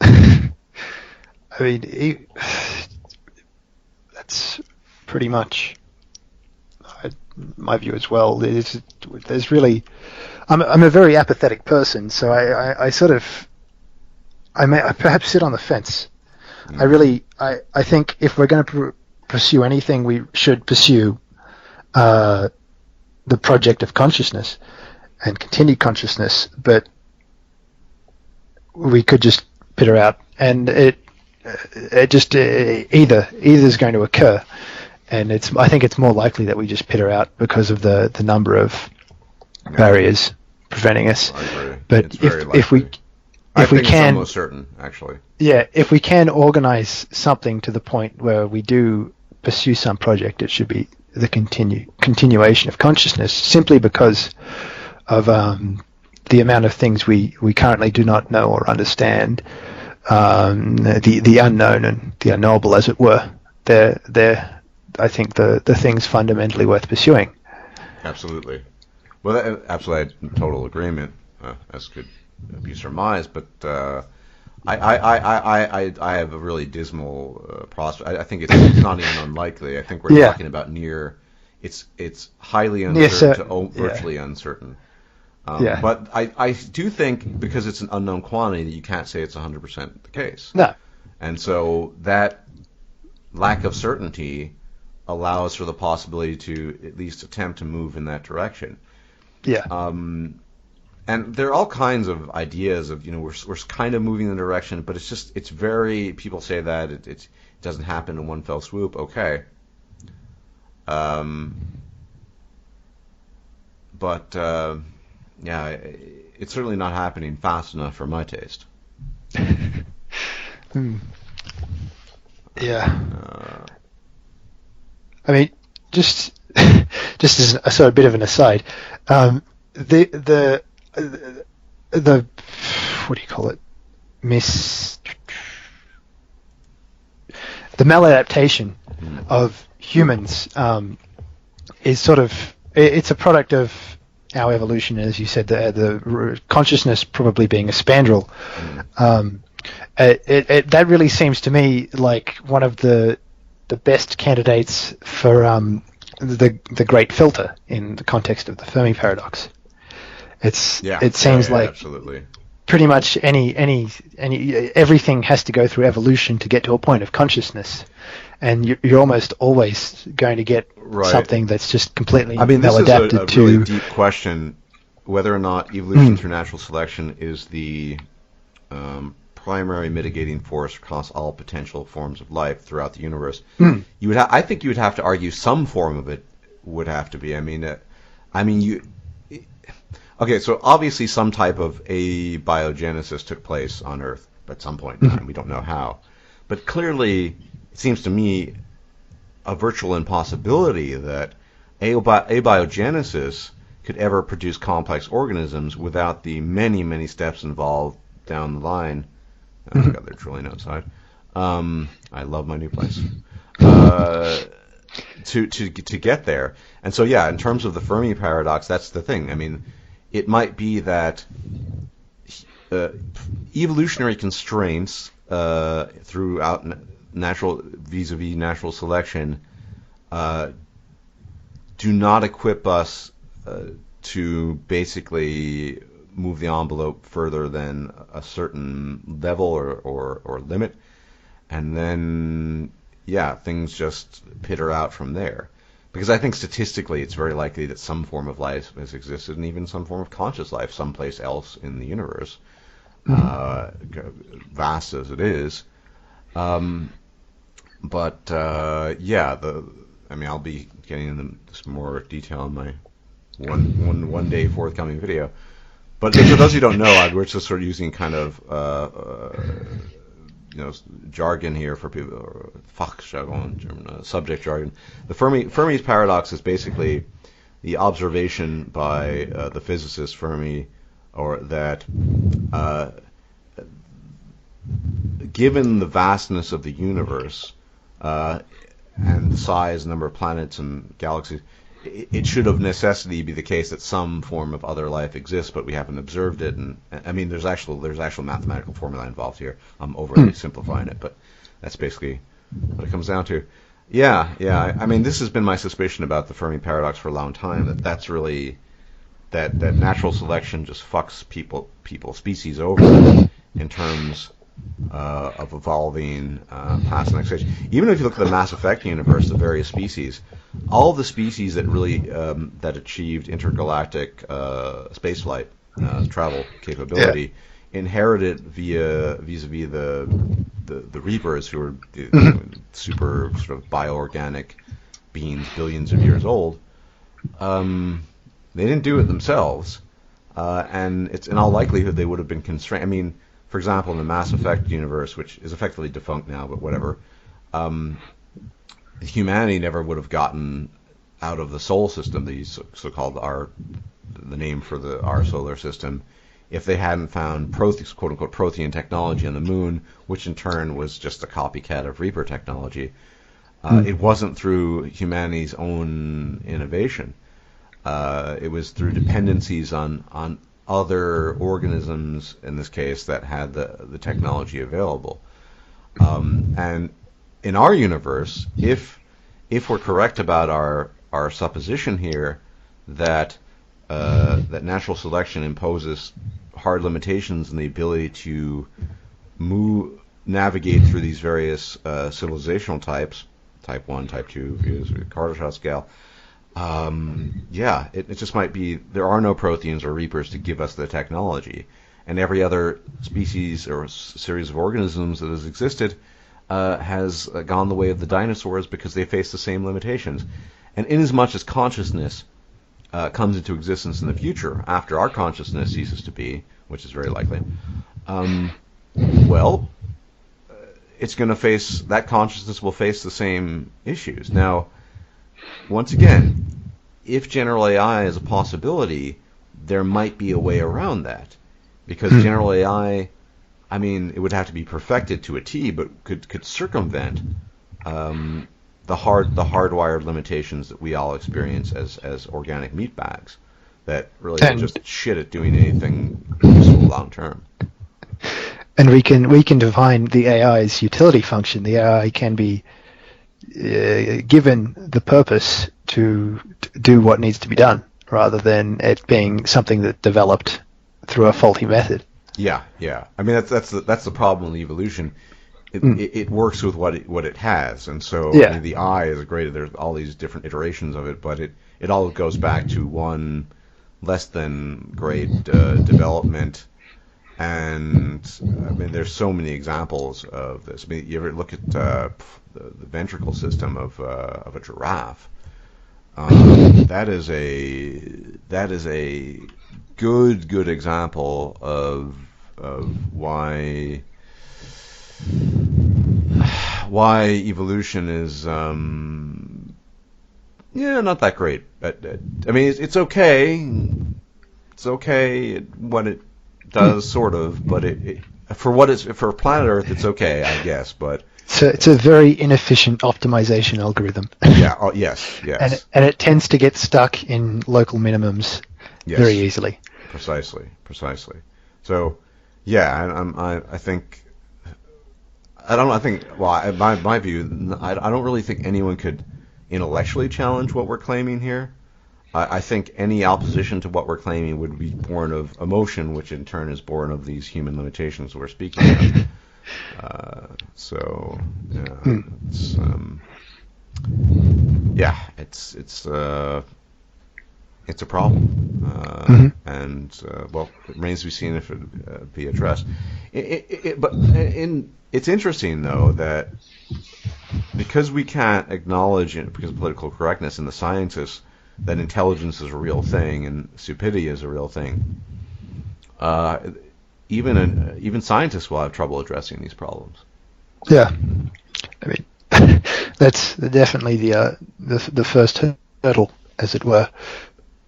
I mean, that's pretty much my view as well. There's really, I'm a very apathetic person, so I sort of, I perhaps sit on the fence. I think if we're going to pursue anything, we should pursue the project of consciousness and continued consciousness, but we could just peter out, and it just either is going to occur, and I think it's more likely that we just peter out because of the number of barriers preventing us. I agree. But if we it's can, almost certain, actually. Yeah, if we can organize something to the point where we do pursue some project, it should be the continuation of consciousness, simply because of the amount of things we currently do not know or understand, the unknown and the unknowable, as it were. They're I think the things fundamentally worth pursuing. Absolutely. Well, absolutely, total agreement, as could be surmised. But I have a really dismal prospect. I think it's not even unlikely. I think we're talking about near. It's highly uncertain to virtually uncertain. But I do think, because it's an unknown quantity, that you can't say it's 100% the case. No. And so that lack of certainty allows for the possibility to at least attempt to move in that direction. Yeah. And there are all kinds of ideas of, we're kind of moving in the direction, but it's very, people say that it doesn't happen in one fell swoop. Okay. But it's certainly not happening fast enough for my taste. Yeah. I mean, just as a sort of bit of an aside, the what do you call it? The maladaptation of humans is sort of, it's a product of our evolution, as you said, the consciousness probably being a spandrel. That really seems to me like one of the best candidates for the great filter in the context of the Fermi paradox. It seems like absolutely. Pretty much everything has to go through evolution to get to a point of consciousness, and you're almost always going to get something that's just completely maladapted to. This is a really deep question, whether or not evolution through natural selection is the primary mitigating force across all potential forms of life throughout the universe. I think you would have to argue some form of it would have to be. Okay, so obviously some type of abiogenesis took place on Earth at some point in time. We don't know how. But clearly, it seems to me a virtual impossibility that abiogenesis could ever produce complex organisms without the many, many steps involved down the line. Oh my God, they're drilling outside. I love my new place. To get there. And so, in terms of the Fermi paradox, that's the thing. I mean, it might be that evolutionary constraints throughout vis-a-vis natural selection do not equip us to basically move the envelope further than a certain level or limit, and then things just peter out from there. Because I think statistically it's very likely that some form of life has existed, and even some form of conscious life someplace else in the universe, vast as it is. I'll be getting into this more detail in my one day forthcoming video. But for those who don't know, we're just sort of using kind of jargon here for people, or Fachjargon, German subject jargon. The Fermi's paradox is basically the observation by the physicist Fermi, or that given the vastness of the universe and the size, number of planets and galaxies, it should of necessity be the case that some form of other life exists, but we haven't observed it. And I mean, there's actual mathematical formula involved here. I'm overly simplifying it, but that's basically what it comes down to. Yeah. I mean, this has been my suspicion about the Fermi paradox for a long time. That's really that natural selection just fucks species over in terms of evolving past the next stage. Even if you look at the Mass Effect universe, the various species, all the species that really that achieved intergalactic spaceflight travel capability inherited vis-a-vis the Reapers, who are super sort of bioorganic beings, billions of years old. They didn't do it themselves, and it's in all likelihood they would have been constrained. I mean, for example, in the Mass Effect universe, which is effectively defunct now, but whatever, humanity never would have gotten out of the Sol system, the so-called the name for our solar system, if they hadn't found quote-unquote Prothean technology on the moon, which in turn was just a copycat of Reaper technology. It wasn't through humanity's own innovation. It was through dependencies on other organisms, in this case, that had the technology available. And in our universe, if we're correct about our supposition here that that natural selection imposes hard limitations in the ability to navigate through these various civilizational types, type 1, type 2, Kardashev scale, it just might be there are no Protheans or Reapers to give us the technology, and every other species or series of organisms that has existed has gone the way of the dinosaurs because they face the same limitations. And inasmuch as consciousness comes into existence in the future after our consciousness ceases to be, which is very likely, it's going to face, that consciousness will face the same issues. Now, once again, if general AI is a possibility, there might be a way around that, because general AI, I mean, it would have to be perfected to a T, but could circumvent the hardwired limitations that we all experience as organic meat bags that really are just shit at doing anything useful long term. And we can define the AI's utility function. The AI can be given the purpose to do what needs to be done, rather than it being something that developed through a faulty method. Yeah. I mean, that's the problem in evolution. It works with what it has, and so I mean, the eye is great. There's all these different iterations of it, but it all goes back to one less than great development. And I mean, there's so many examples of this. I mean, you ever look at the ventricle system of a giraffe? That is a good example of why evolution is not that great. I mean, it's okay. It's okay what it does, sort of, but for planet Earth, it's okay, I guess. But so it's a very inefficient optimization algorithm. Yeah. Oh, yes. And it tends to get stuck in local minimums very easily. Precisely. So, yeah, I think. Well, my view, I don't really think anyone could intellectually challenge what we're claiming here. I think any opposition to what we're claiming would be born of emotion, which in turn is born of these human limitations we're speaking of. It's a problem, and it remains to be seen if it be addressed. It's interesting, though, that because we can't acknowledge, because of political correctness in the sciences, that intelligence is a real thing and stupidity is a real thing, even scientists will have trouble addressing these problems. Yeah, I mean, that's definitely the first hurdle, as it were.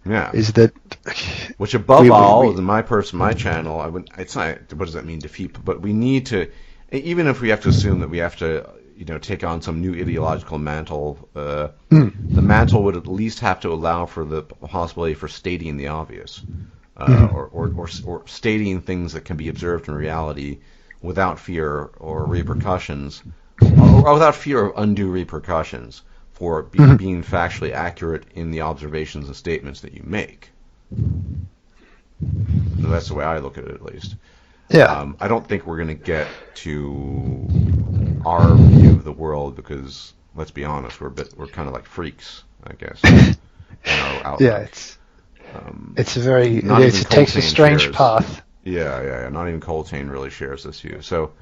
Yeah, is that which above all, in my channel, it's not. What does that mean, defeat? But we need to, even if we have to assume that we have to, take on some new ideological mantle, the mantle would at least have to allow for the possibility for stating the obvious, or stating things that can be observed in reality without fear or repercussions. without fear of undue repercussions for being factually accurate in the observations and statements that you make. That's the way I look at it, at least. Yeah. I don't think we're going to get to our view of the world because, let's be honest, we're kind of like freaks, I guess. In our outlook. Yeah, it's a very it takes a strange path. Yeah. Not even Coltrane really shares this view. So,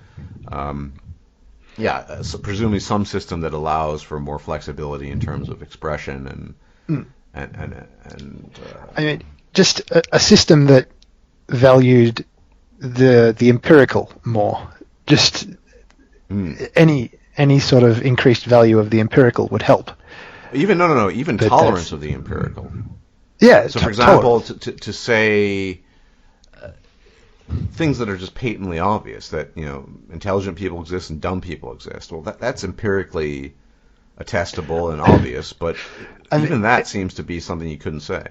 so presumably some system that allows for more flexibility in terms of expression and I mean, just a system that valued the empirical more. Just any sort of increased value of the empirical would help. Even even but tolerance of the empirical. Yeah. So, for example, to say things that are just patently obvious, that intelligent people exist and dumb people exist. Well, that's empirically attestable and obvious, but even that seems to be something you couldn't say.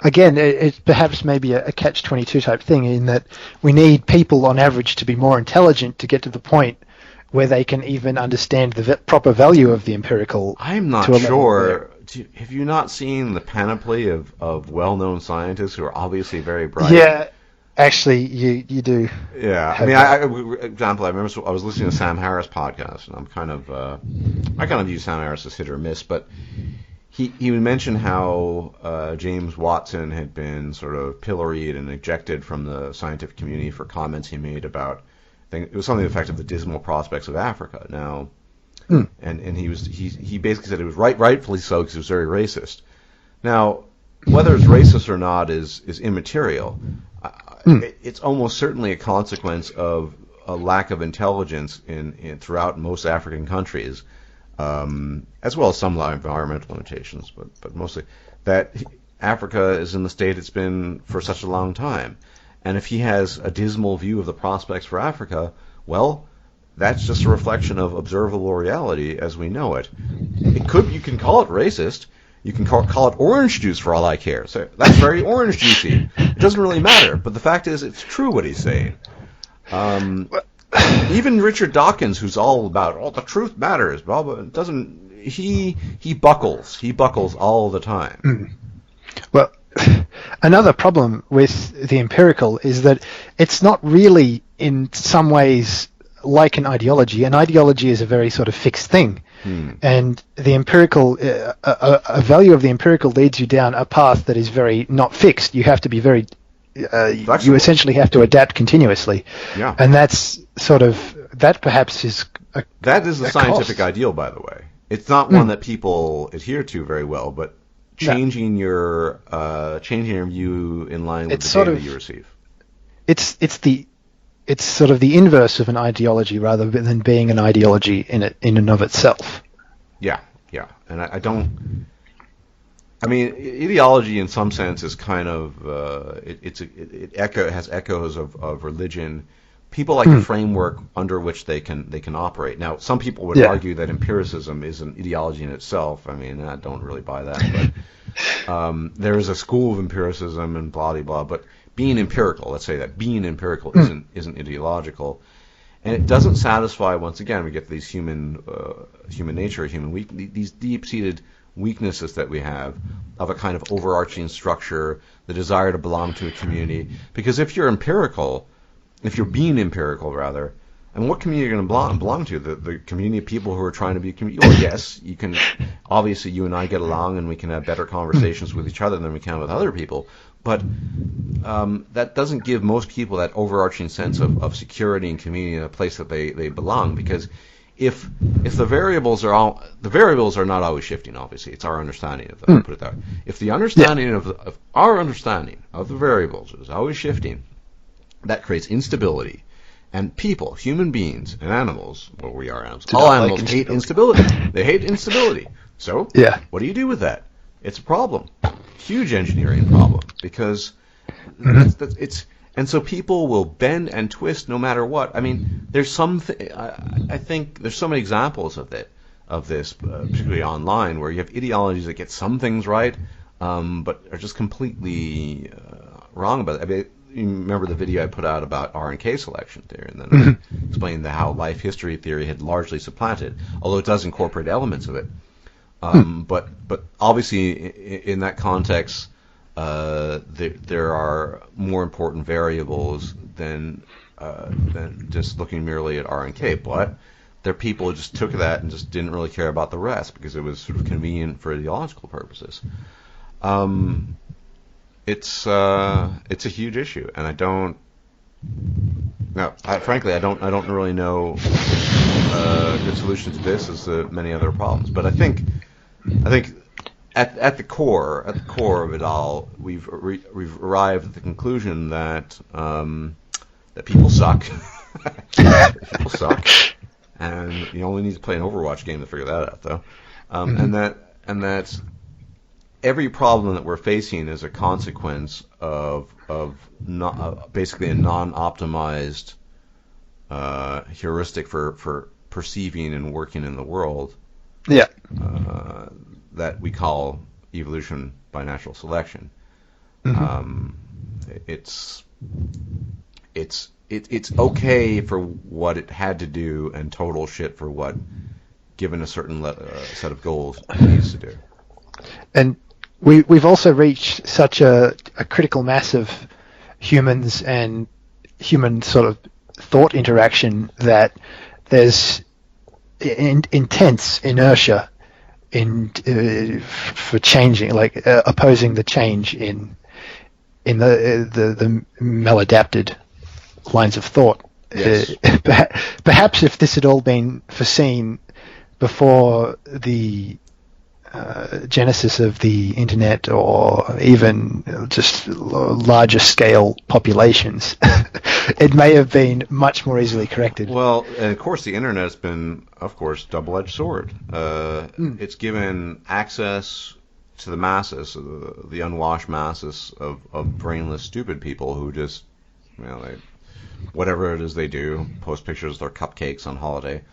Again, it's perhaps maybe a catch-22 type thing in that we need people on average to be more intelligent to get to the point where they can even understand the proper value of the empirical. I'm not sure. Have you not seen the panoply of well-known scientists who are obviously very bright? Yeah, actually, you do. Yeah, I mean, example, I remember I was listening to Sam Harris' podcast, and I kind of view Sam Harris as hit or miss, but he would mention how James Watson had been sort of pilloried and ejected from the scientific community for comments he made about, it was something to the effect of the dismal prospects of Africa. Now, and he basically said it was rightfully so because it was very racist. Now, whether it's racist or not is immaterial. It's almost certainly a consequence of a lack of intelligence in throughout most African countries, as well as some environmental limitations, but mostly that Africa is in the state it's been for such a long time. And if he has a dismal view of the prospects for Africa, well, that's just a reflection of observable reality as we know it. You can call it racist. You can call it orange juice for all I care. So that's very orange juicy. It doesn't really matter. But the fact is, it's true what he's saying. Even Richard Dawkins, who's all about, the truth matters, blah, blah, doesn't, he buckles. He buckles all the time. Well, another problem with the empirical is that it's not really, in some ways, like an ideology. An ideology is a very sort of fixed thing. And the empirical, a value of the empirical leads you down a path that is very not fixed. You have to be very, you essentially have to adapt continuously. Yeah. And that's that perhaps is that is the scientific ideal, by the way. It's not one that people adhere to very well, but changing your view in line with the data that you receive. It's sort of the inverse of an ideology rather than being an ideology in and of itself. Yeah. And I don't... I mean, ideology in some sense is kind of... it has echoes of religion. People like a framework under which they can operate. Now, some people would argue that empiricism is an ideology in itself. I mean, I don't really buy that. But there is a school of empiricism and blah, blah, blah. But being empirical, let's say that being empirical isn't ideological, and it doesn't satisfy. Once again, we get these human nature, these deep-seated weaknesses that we have of a kind of overarching structure, the desire to belong to a community. Because if you're being empirical, rather, and what community are you going to belong to? The community of people who are trying to be a community. Well, yes, you can. Obviously, you and I get along, and we can have better conversations with each other than we can with other people. But that doesn't give most people that overarching sense of security and community in a place that they belong. Because if the variables are not always shifting, obviously, it's our understanding of them. Put it that way. If the understanding of our understanding of the variables is always shifting, that creates instability. And people, human beings, and animals, well, we are animals. All animals hate instability. They hate instability. So, what do you do with that? It's a problem. Huge engineering problem. Because and so people will bend and twist no matter what. I mean, there's I think there's so many examples of this, particularly online, where you have ideologies that get some things right, but are just completely wrong about it. I mean, you remember the video I put out about R and K selection theory, and then I explained how life history theory had largely supplanted, although it does incorporate elements of it. But obviously in that context, there are more important variables than just looking merely at R and K. But there are people who just took that and just didn't really care about the rest because it was sort of convenient for ideological purposes. It's a huge issue, and frankly, I don't really know good solutions to this as to many other problems. But I think at the core of it all, we've arrived at the conclusion that people suck. People suck, and you only need to play an Overwatch game to figure that out, though. And that every problem that we're facing is a consequence of basically a non-optimized heuristic for perceiving and working in the world. Yeah. That we call evolution by natural selection. It's okay for what it had to do, and total shit for what, given a certain set of goals, it needs to do. And we've also reached such a critical mass of humans and human sort of thought interaction that there's intense inertia for changing, like opposing the change in the maladapted lines of thought. Yes. Perhaps if this had all been foreseen before the genesis of the internet, or even just larger scale populations, it may have been much more easily corrected. Well, and of course the internet has been, of course, double-edged sword. It's given access to the masses, the unwashed masses of brainless, stupid people who just, whatever it is they do, post pictures of their cupcakes on holiday.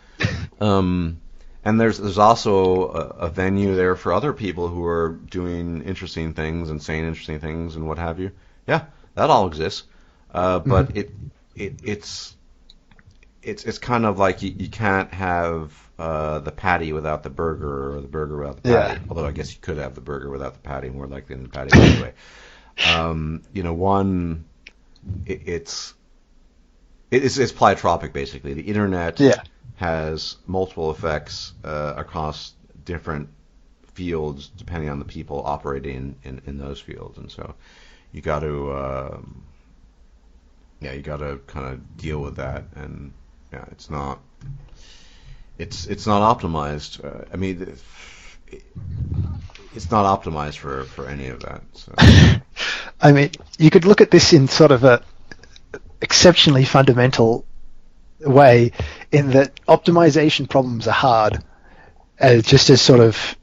And there's also a venue there for other people who are doing interesting things and saying interesting things and what have you. Yeah, that all exists. But it's kind of like you can't have the patty without the burger, or the burger without the patty. Yeah. Although I guess you could have the burger without the patty, more likely than the patty anyway. It's pleiotropic basically. The internet has multiple effects across different fields depending on the people operating in those fields, and so you got to kind of deal with that. And it's not optimized. It's not optimized for any of that. So. I mean, you could look at this in sort of a exceptionally fundamental way, in that optimization problems are hard, just as sort of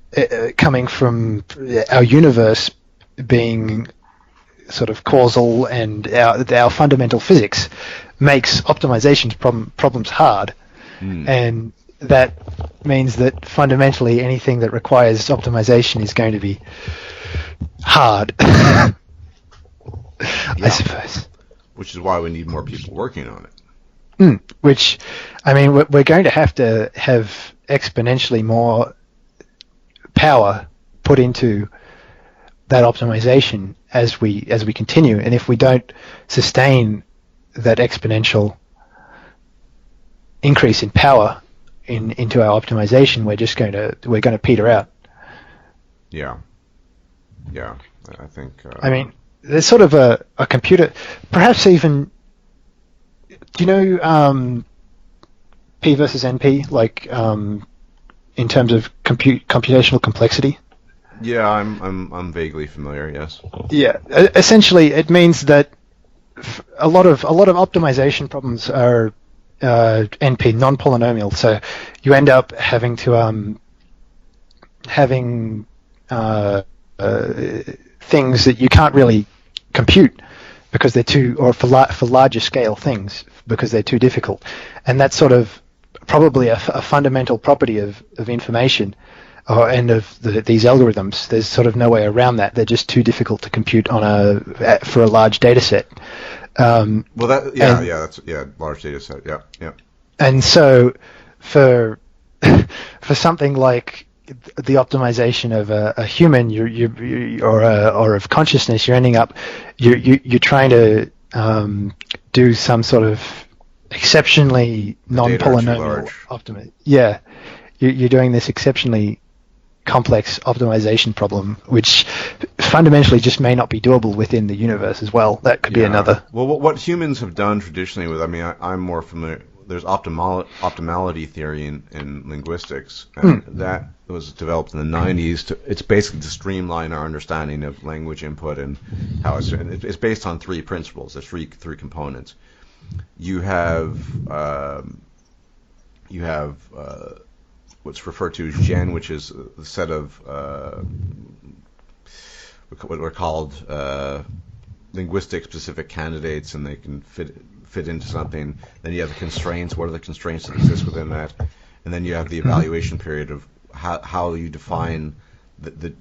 coming from our universe being sort of causal, and our fundamental physics makes optimization problems hard. And that means that fundamentally anything that requires optimization is going to be hard. I suppose. Which is why we need more people working on it. Which, I mean, we're going to have exponentially more power put into that optimization as we continue, and if we don't sustain that exponential increase in power into our optimization, we're going to peter out. Yeah, I think. I mean, there's sort of a computer, perhaps even. Do you know P versus NP, like in terms of computational complexity? Yeah, I'm vaguely familiar. Yes. Yeah, essentially, it means that a lot of optimization problems are NP, non-polynomial. So you end up having to things that you can't really compute because they're too, or for larger scale things because they're too difficult. And that's sort of probably a fundamental property of information, end of these algorithms. There's sort of no way around that. They're just too difficult to compute for a large data set. Large data set. Yeah. And so for something like the optimization of a human, or of consciousness, you're ending up you're trying to do some sort of exceptionally non-polynomial optimization. Yeah, you're doing this exceptionally complex optimization problem, which fundamentally just may not be doable within the universe as well. That could be another. Well, what humans have done traditionally with, I'm more familiar. There's optimality theory in linguistics, and that was developed in the 90s. It's basically to streamline our understanding of language input and how it's based on three principles. There's three components. You have what's referred to as gen, which is a set of what are called linguistic-specific candidates, and they can fit into something. Then you have the constraints. What are the constraints that exist within that? And then you have the evaluation period of how you define the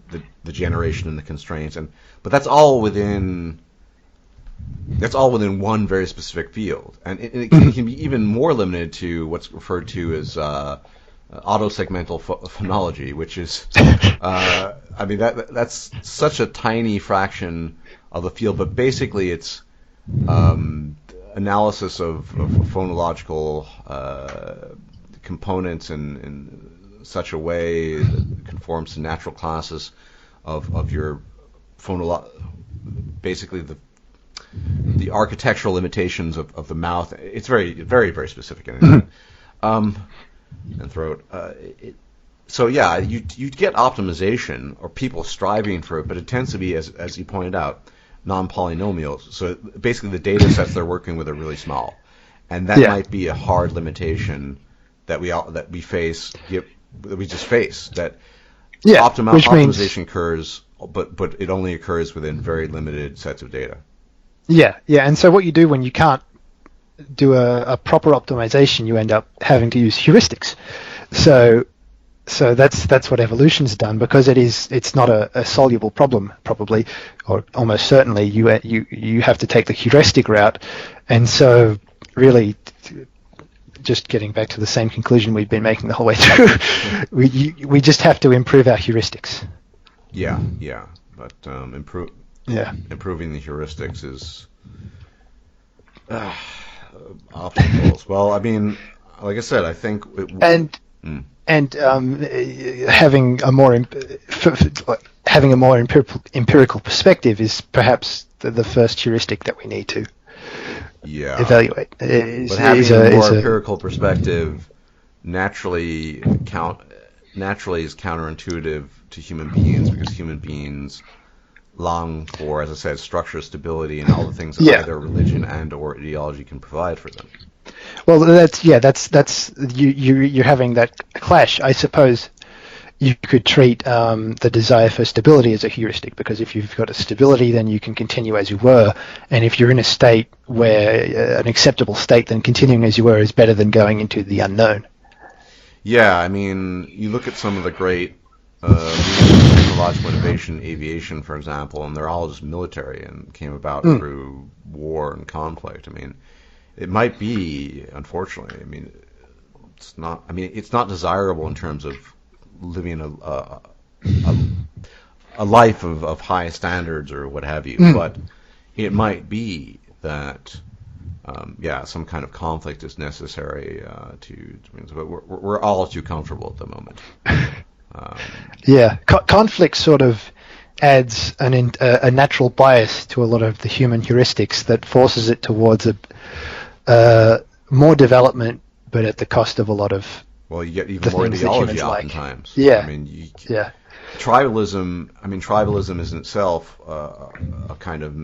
generation and the constraints. But that's all within one very specific field, and it can be even more limited to what's referred to as autosegmental phonology, which is that's such a tiny fraction of the field, but basically it's analysis of phonological components in such a way that conforms to natural classes of your basically the architectural limitations of the mouth. It's very, very, very specific. And throat. You'd get optimization, or people striving for it, but it tends to be, as you pointed out, non-polynomial. So basically the data sets they're working with are really small. And that might be a hard limitation that we face, that we just face. That optimization occurs, but it only occurs within very limited sets of data. Yeah. And so what you do when you can't do a proper optimization, you end up having to use heuristics. So that's what evolution's done, because it's not a soluble problem, probably, or almost certainly. You have to take the heuristic route, and so really, just getting back to the same conclusion we've been making the whole way through, we just have to improve our heuristics. Yeah, but improving the heuristics is obstacles. Well, I mean, like I said, I think having a more empirical perspective is perhaps the first heuristic that we need to evaluate. But having a more empirical perspective naturally is counterintuitive to human beings, because human beings long for, as I said, structure, stability, and all the things that either religion and or ideology can provide for them. Well, that's you're having that clash. I suppose you could treat the desire for stability as a heuristic, because if you've got a stability, then you can continue as you were, and if you're in a state where an acceptable state, then continuing as you were is better than going into the unknown. Yeah, I mean, you look at some of the great technological innovation, aviation, for example, and they're all just military and came about through war and conflict. I mean, it might be, unfortunately, it's not desirable in terms of living a life of high standards or what have you, but it might be that some kind of conflict is necessary but we're all too comfortable at the moment. Conflict sort of adds a natural bias to a lot of the human heuristics that forces it towards more development, but at the cost of a lot of. Well, you get even more ideology oftentimes. Tribalism. Tribalism is in itself a kind of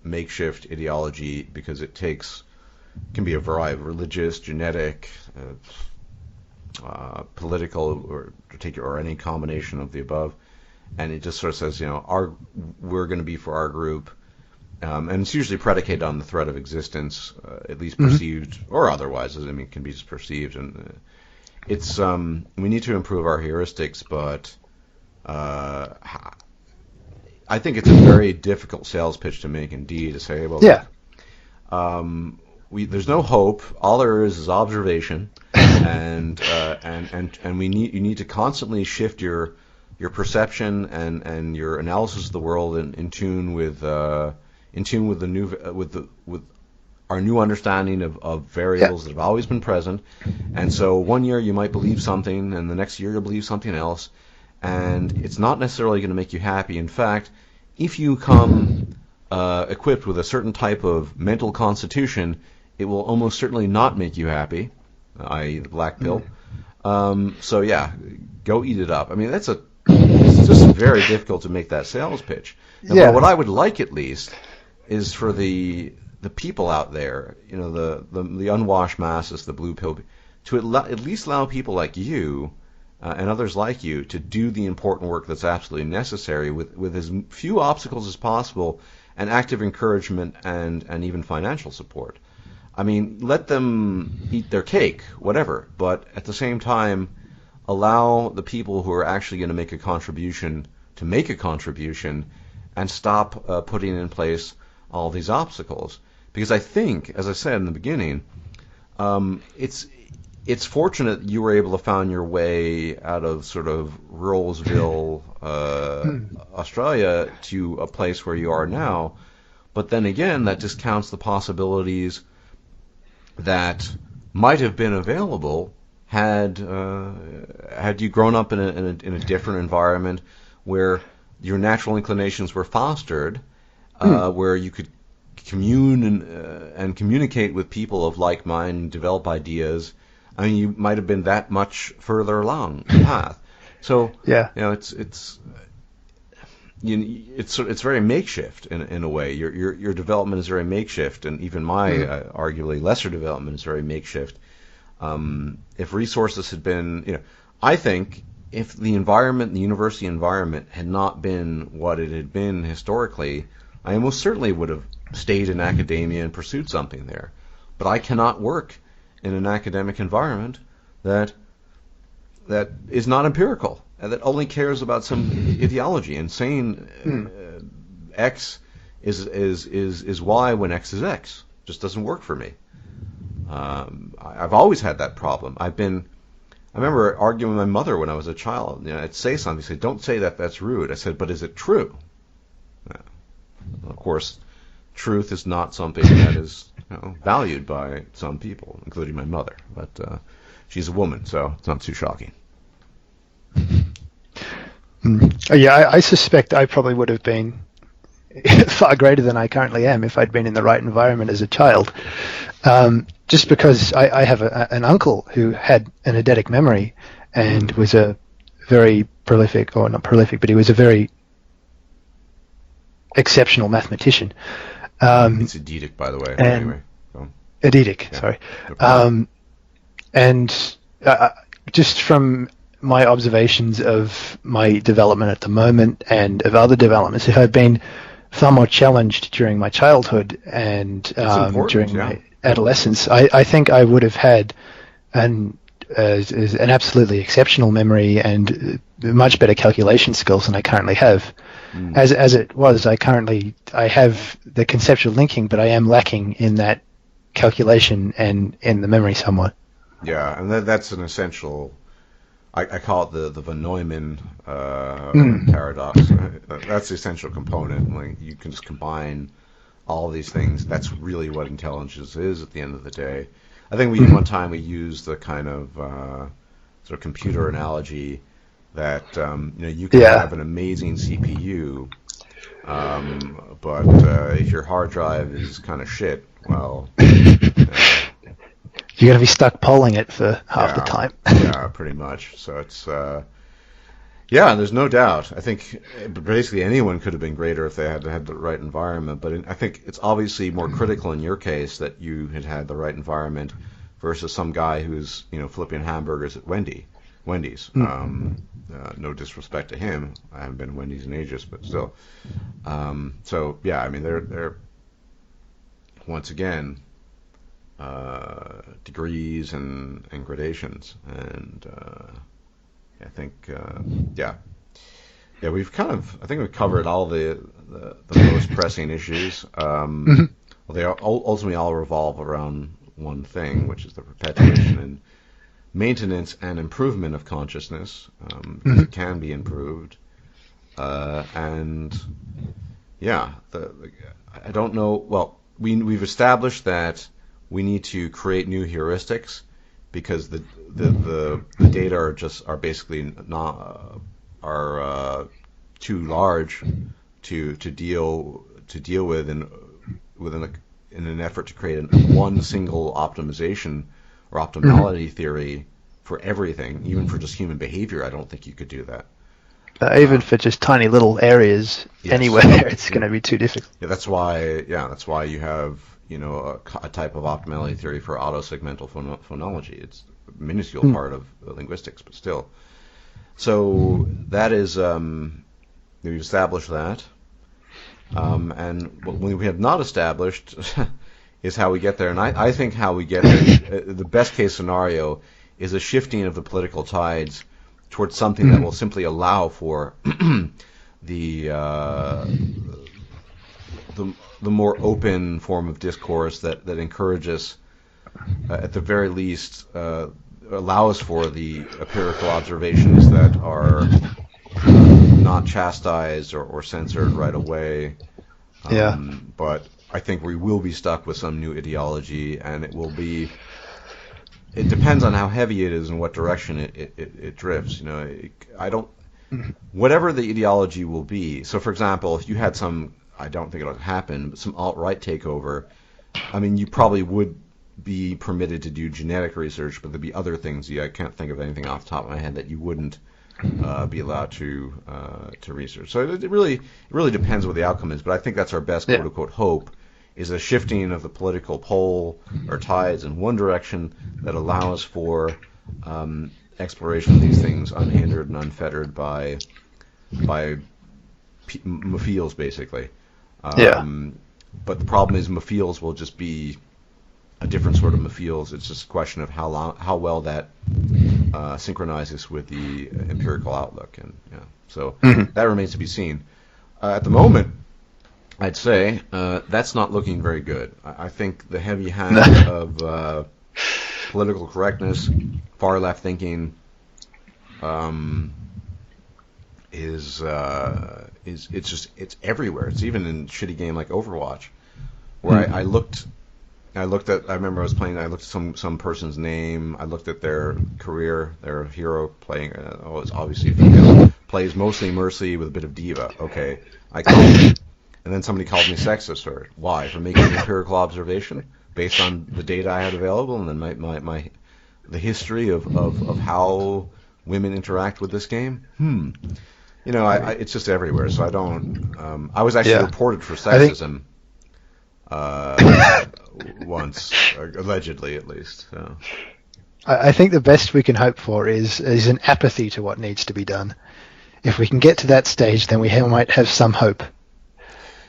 makeshift ideology, because it can be a variety of religious, genetic, political, or any combination of the above, and it just sort of says, we're going to be for our group, and it's usually predicated on the threat of existence, at least perceived or otherwise. It can be just perceived, and it's we need to improve our heuristics, but I think it's a very difficult sales pitch to make indeed, to say, well, Yeah. there's no hope. All there is observation, and you need to constantly shift your perception and your analysis of the world in tune with our new understanding of variables that have always been present. And so one year you might believe something, and the next year you'll believe something else, and it's not necessarily going to make you happy. In fact, if you come equipped with a certain type of mental constitution, it will almost certainly not make you happy, i.e. the black pill. So yeah, go eat it up. I mean, it's just very difficult to make that sales pitch. Now, what I would like at least is for the people out there, the unwashed masses, the blue pill, to at least allow people like you and others like you to do the important work that's absolutely necessary with as few obstacles as possible, and active encouragement and even financial support. I mean, let them eat their cake, whatever, but at the same time, allow the people who are actually going to make a contribution to make a contribution, and stop putting in place all these obstacles. Because I think, as I said in the beginning, it's fortunate you were able to find your way out of sort of Ruralsville, Australia, to a place where you are now. But then again, that discounts the possibilities that might have been available had you grown up in a different environment where your natural inclinations were fostered, where you could commune and communicate with people of like mind, develop ideas. I mean, you might have been that much further along the path. So it's very makeshift in a way. Your development is very makeshift, and even my arguably lesser development is very makeshift. If resources had been, I think if the university environment had not been what it had been historically, I most certainly would have stayed in academia and pursued something there. But I cannot work in an academic environment that is not empirical and that only cares about some ideology and saying X is Y when X is X. Just doesn't work for me. I've always had that problem. I remember arguing with my mother when I was a child. I'd say something. She'd say, "Don't say that. That's rude." I said, "But is it true?" Of course, truth is not something that is valued by some people, including my mother. But she's a woman, so it's not too shocking. Yeah, I suspect I probably would have been far greater than I currently am if I'd been in the right environment as a child. Just because I have an uncle who had an eidetic memory and was a very prolific, or not prolific, but he was a very exceptional mathematician. It's eidetic, by the way. Anyway, eidetic, sorry. And just from my observations of my development at the moment and of other developments, if I'd been far more challenged during my childhood and during my adolescence, I think I would have had an absolutely exceptional memory and much better calculation skills than I currently have. As it was, I have the conceptual linking, but I am lacking in that calculation and in the memory somewhat. Yeah, and that's an essential. I call it the von Neumann paradox. That's the essential component. Like, you can just combine all these things. That's really what intelligence is at the end of the day. I think one time we used the kind of sort of computer analogy that you can have an amazing CPU, but if your hard drive is kind of shit, well, you're going to be stuck polling it for half the time. Yeah, pretty much. So it's there's no doubt. I think basically anyone could have been greater if they had the right environment. But I think it's obviously more critical in your case that you had the right environment versus some guy who's flipping hamburgers at Wendy's. No disrespect to him. I haven't been to Wendy's in ages, but still. So yeah, I mean they're once again degrees and gradations. And I think, I think we've covered all the most pressing issues. Well, they ultimately all revolve around one thing, which is the perpetuation and maintenance and improvement of consciousness. It can be improved. I don't know. Well, we've established that we need to create new heuristics because the data are basically not too large to deal with in an effort to create one single optimization or optimality theory for everything, even for just human behavior. I don't think you could do that. Even for just tiny little areas, yes. Anywhere, it's going to be too difficult. Yeah, that's why you have a type of optimality theory for autosegmental phonology. It's a minuscule part of linguistics, but still. So that is we've established that, and what we have not established is how we get there. And I think how we get there, the best case scenario, is a shifting of the political tides towards something that will simply allow for the more open form of discourse that encourages, at the very least, allows for the empirical observations that are not chastised or censored right away. But I think we will be stuck with some new ideology, and it will be. It depends on how heavy it is and what direction it drifts. Whatever the ideology will be. So, for example, if you had some, I don't think it'll happen, but some alt-right takeover, I mean, you probably would be permitted to do genetic research, but there'd be other things. I can't think of anything off the top of my head that you wouldn't be allowed to research. So it really depends what the outcome is. But I think that's our best quote unquote hope, is a shifting of the political pole or tides in one direction that allows for exploration of these things unhindered and unfettered by mafiols, basically. But the problem is mafiols will just be a different sort of mafiols. It's just a question of how well that synchronizes with the empirical outlook, and so that remains to be seen. At the moment, I'd say that's not looking very good. I think the heavy hand of political correctness, far left thinking, is it's everywhere. It's even in a shitty game like Overwatch, where I looked at. I remember I was playing. I looked at some person's name. I looked at their career. Their hero playing. It's obviously female. Plays mostly Mercy with a bit of diva. Okay, I commented, and then somebody called me sexist. Or why? For making an empirical observation based on the data I had available, and then the history of how women interact with this game. It's just everywhere. So I don't. I was actually reported for sexism. Once, allegedly at least. So. I think the best we can hope for is an apathy to what needs to be done. If we can get to that stage, then we might have some hope.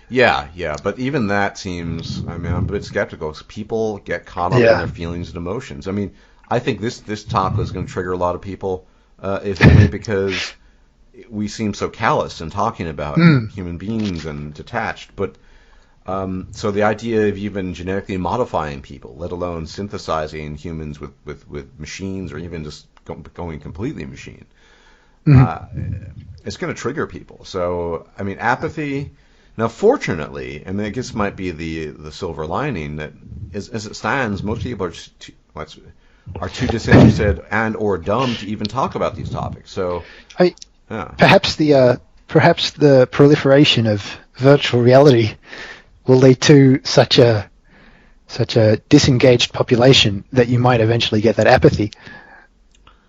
Yeah, but even that seems, I'm a bit skeptical, because people get caught up in their feelings and emotions. I mean, I think this talk is going to trigger a lot of people, if only because we seem so callous in talking about human beings and detached, but so the idea of even genetically modifying people, let alone synthesizing humans with machines, or even just going completely machine, it's going to trigger people. So, I mean, apathy. Now, fortunately, and I guess might be the silver lining, that as it stands, most people are too disinterested and or dumb to even talk about these topics. So, perhaps the proliferation of virtual reality will lead to such a disengaged population that you might eventually get that apathy.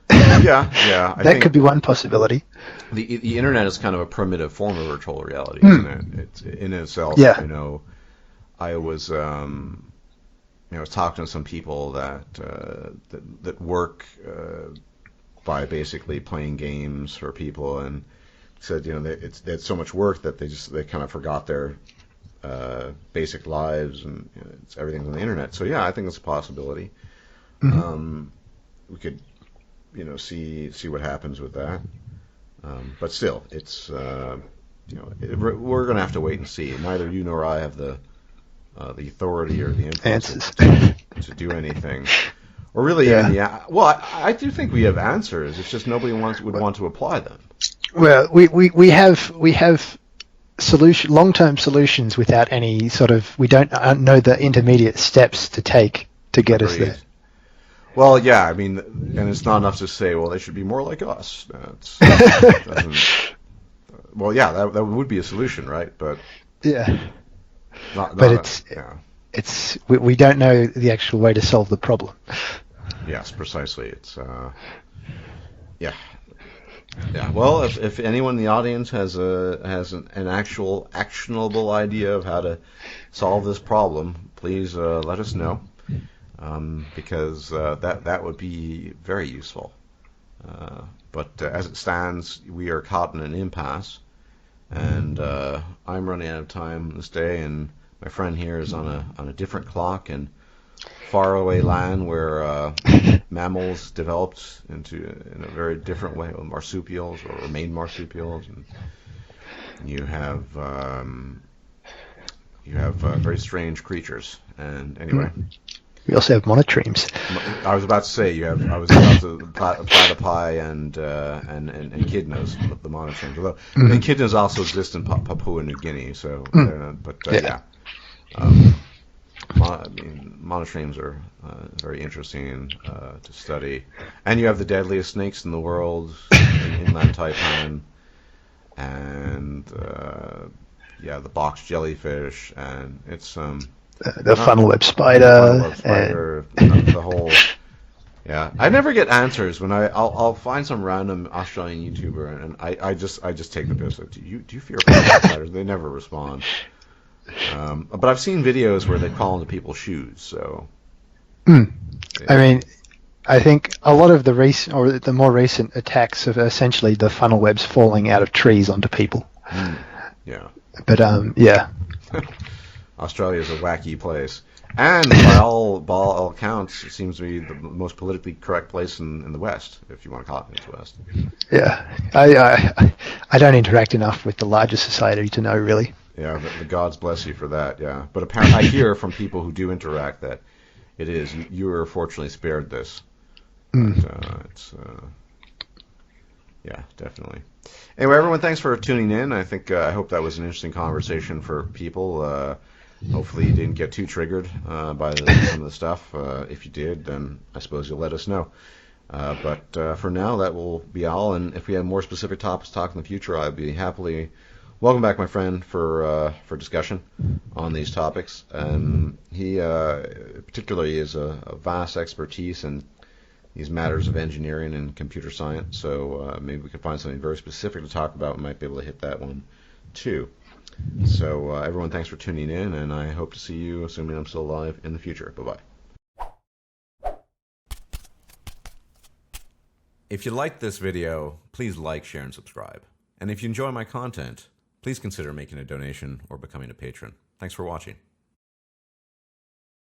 That could be one possibility. The internet is kind of a primitive form of virtual reality, isn't it? It's in itself. I was was talking to some people that work by basically playing games for people, and said they had so much work that they kind of forgot their basic lives, and it's everything's on the internet. So yeah, I think it's a possibility. We could, see what happens with that. But still, it's we're going to have to wait and see. Neither you nor I have the authority or the influence to do anything. Or really, I do think we have answers. It's just nobody would want to apply them. Well, we have long-term solutions without any sort of. We don't know the intermediate steps to take to get us there. Well, yeah, I mean, and it's not enough to say, well, they should be more like us. Well, yeah, that would be a solution, right? But we don't know the actual way to solve the problem. Yes, precisely. It's Well, if anyone in the audience has an actual actionable idea of how to solve this problem, please let us know, because that would be very useful. But as it stands, we are caught in an impasse, and I'm running out of time this day, and my friend here is on a different clock in faraway land where mammals developed in a very different way, marsupials or remain marsupials, and you have very strange creatures. And anyway. We also have monotremes. I was about to say I was about to platypi and echidnas, the monotremes. Although echidnas also exist in Papua New Guinea, so monotremes are very interesting to study. And you have the deadliest snakes in the world in inland Taipan, and the box jellyfish, and it's the funnel web spider, the whole. Yeah, I never get answers when I'll find some random Australian YouTuber and I just take the piss. Do you fear funnel web spiders? They never respond. But I've seen videos where they crawl into people's shoes. So. I mean, I think a lot of the more recent attacks are essentially the funnel webs falling out of trees onto people. Yeah. But Australia is a wacky place, and by all accounts, it seems to be the most politically correct place in the West, if you want to call it the West. Yeah, I don't interact enough with the larger society to know really. Yeah, the gods bless you for that. Yeah, but apparently I hear from people who do interact that it is. You are fortunately spared this. But, it's definitely. Anyway, everyone, thanks for tuning in. I hope that was an interesting conversation for people. Hopefully you didn't get too triggered by some of the stuff. If you did, then I suppose you'll let us know. But for now, that will be all. And if we have more specific topics to talk in the future, I'd be happily welcome back, my friend, for discussion on these topics. He particularly is a vast expertise in these matters of engineering and computer science. So maybe we could find something very specific to talk about. We might be able to hit that one too. So everyone, thanks for tuning in, and I hope to see you, assuming I'm still alive, in the future. Bye-bye. If you liked this video, please like, share, and subscribe. And if you enjoy my content, please consider making a donation or becoming a patron. Thanks for watching.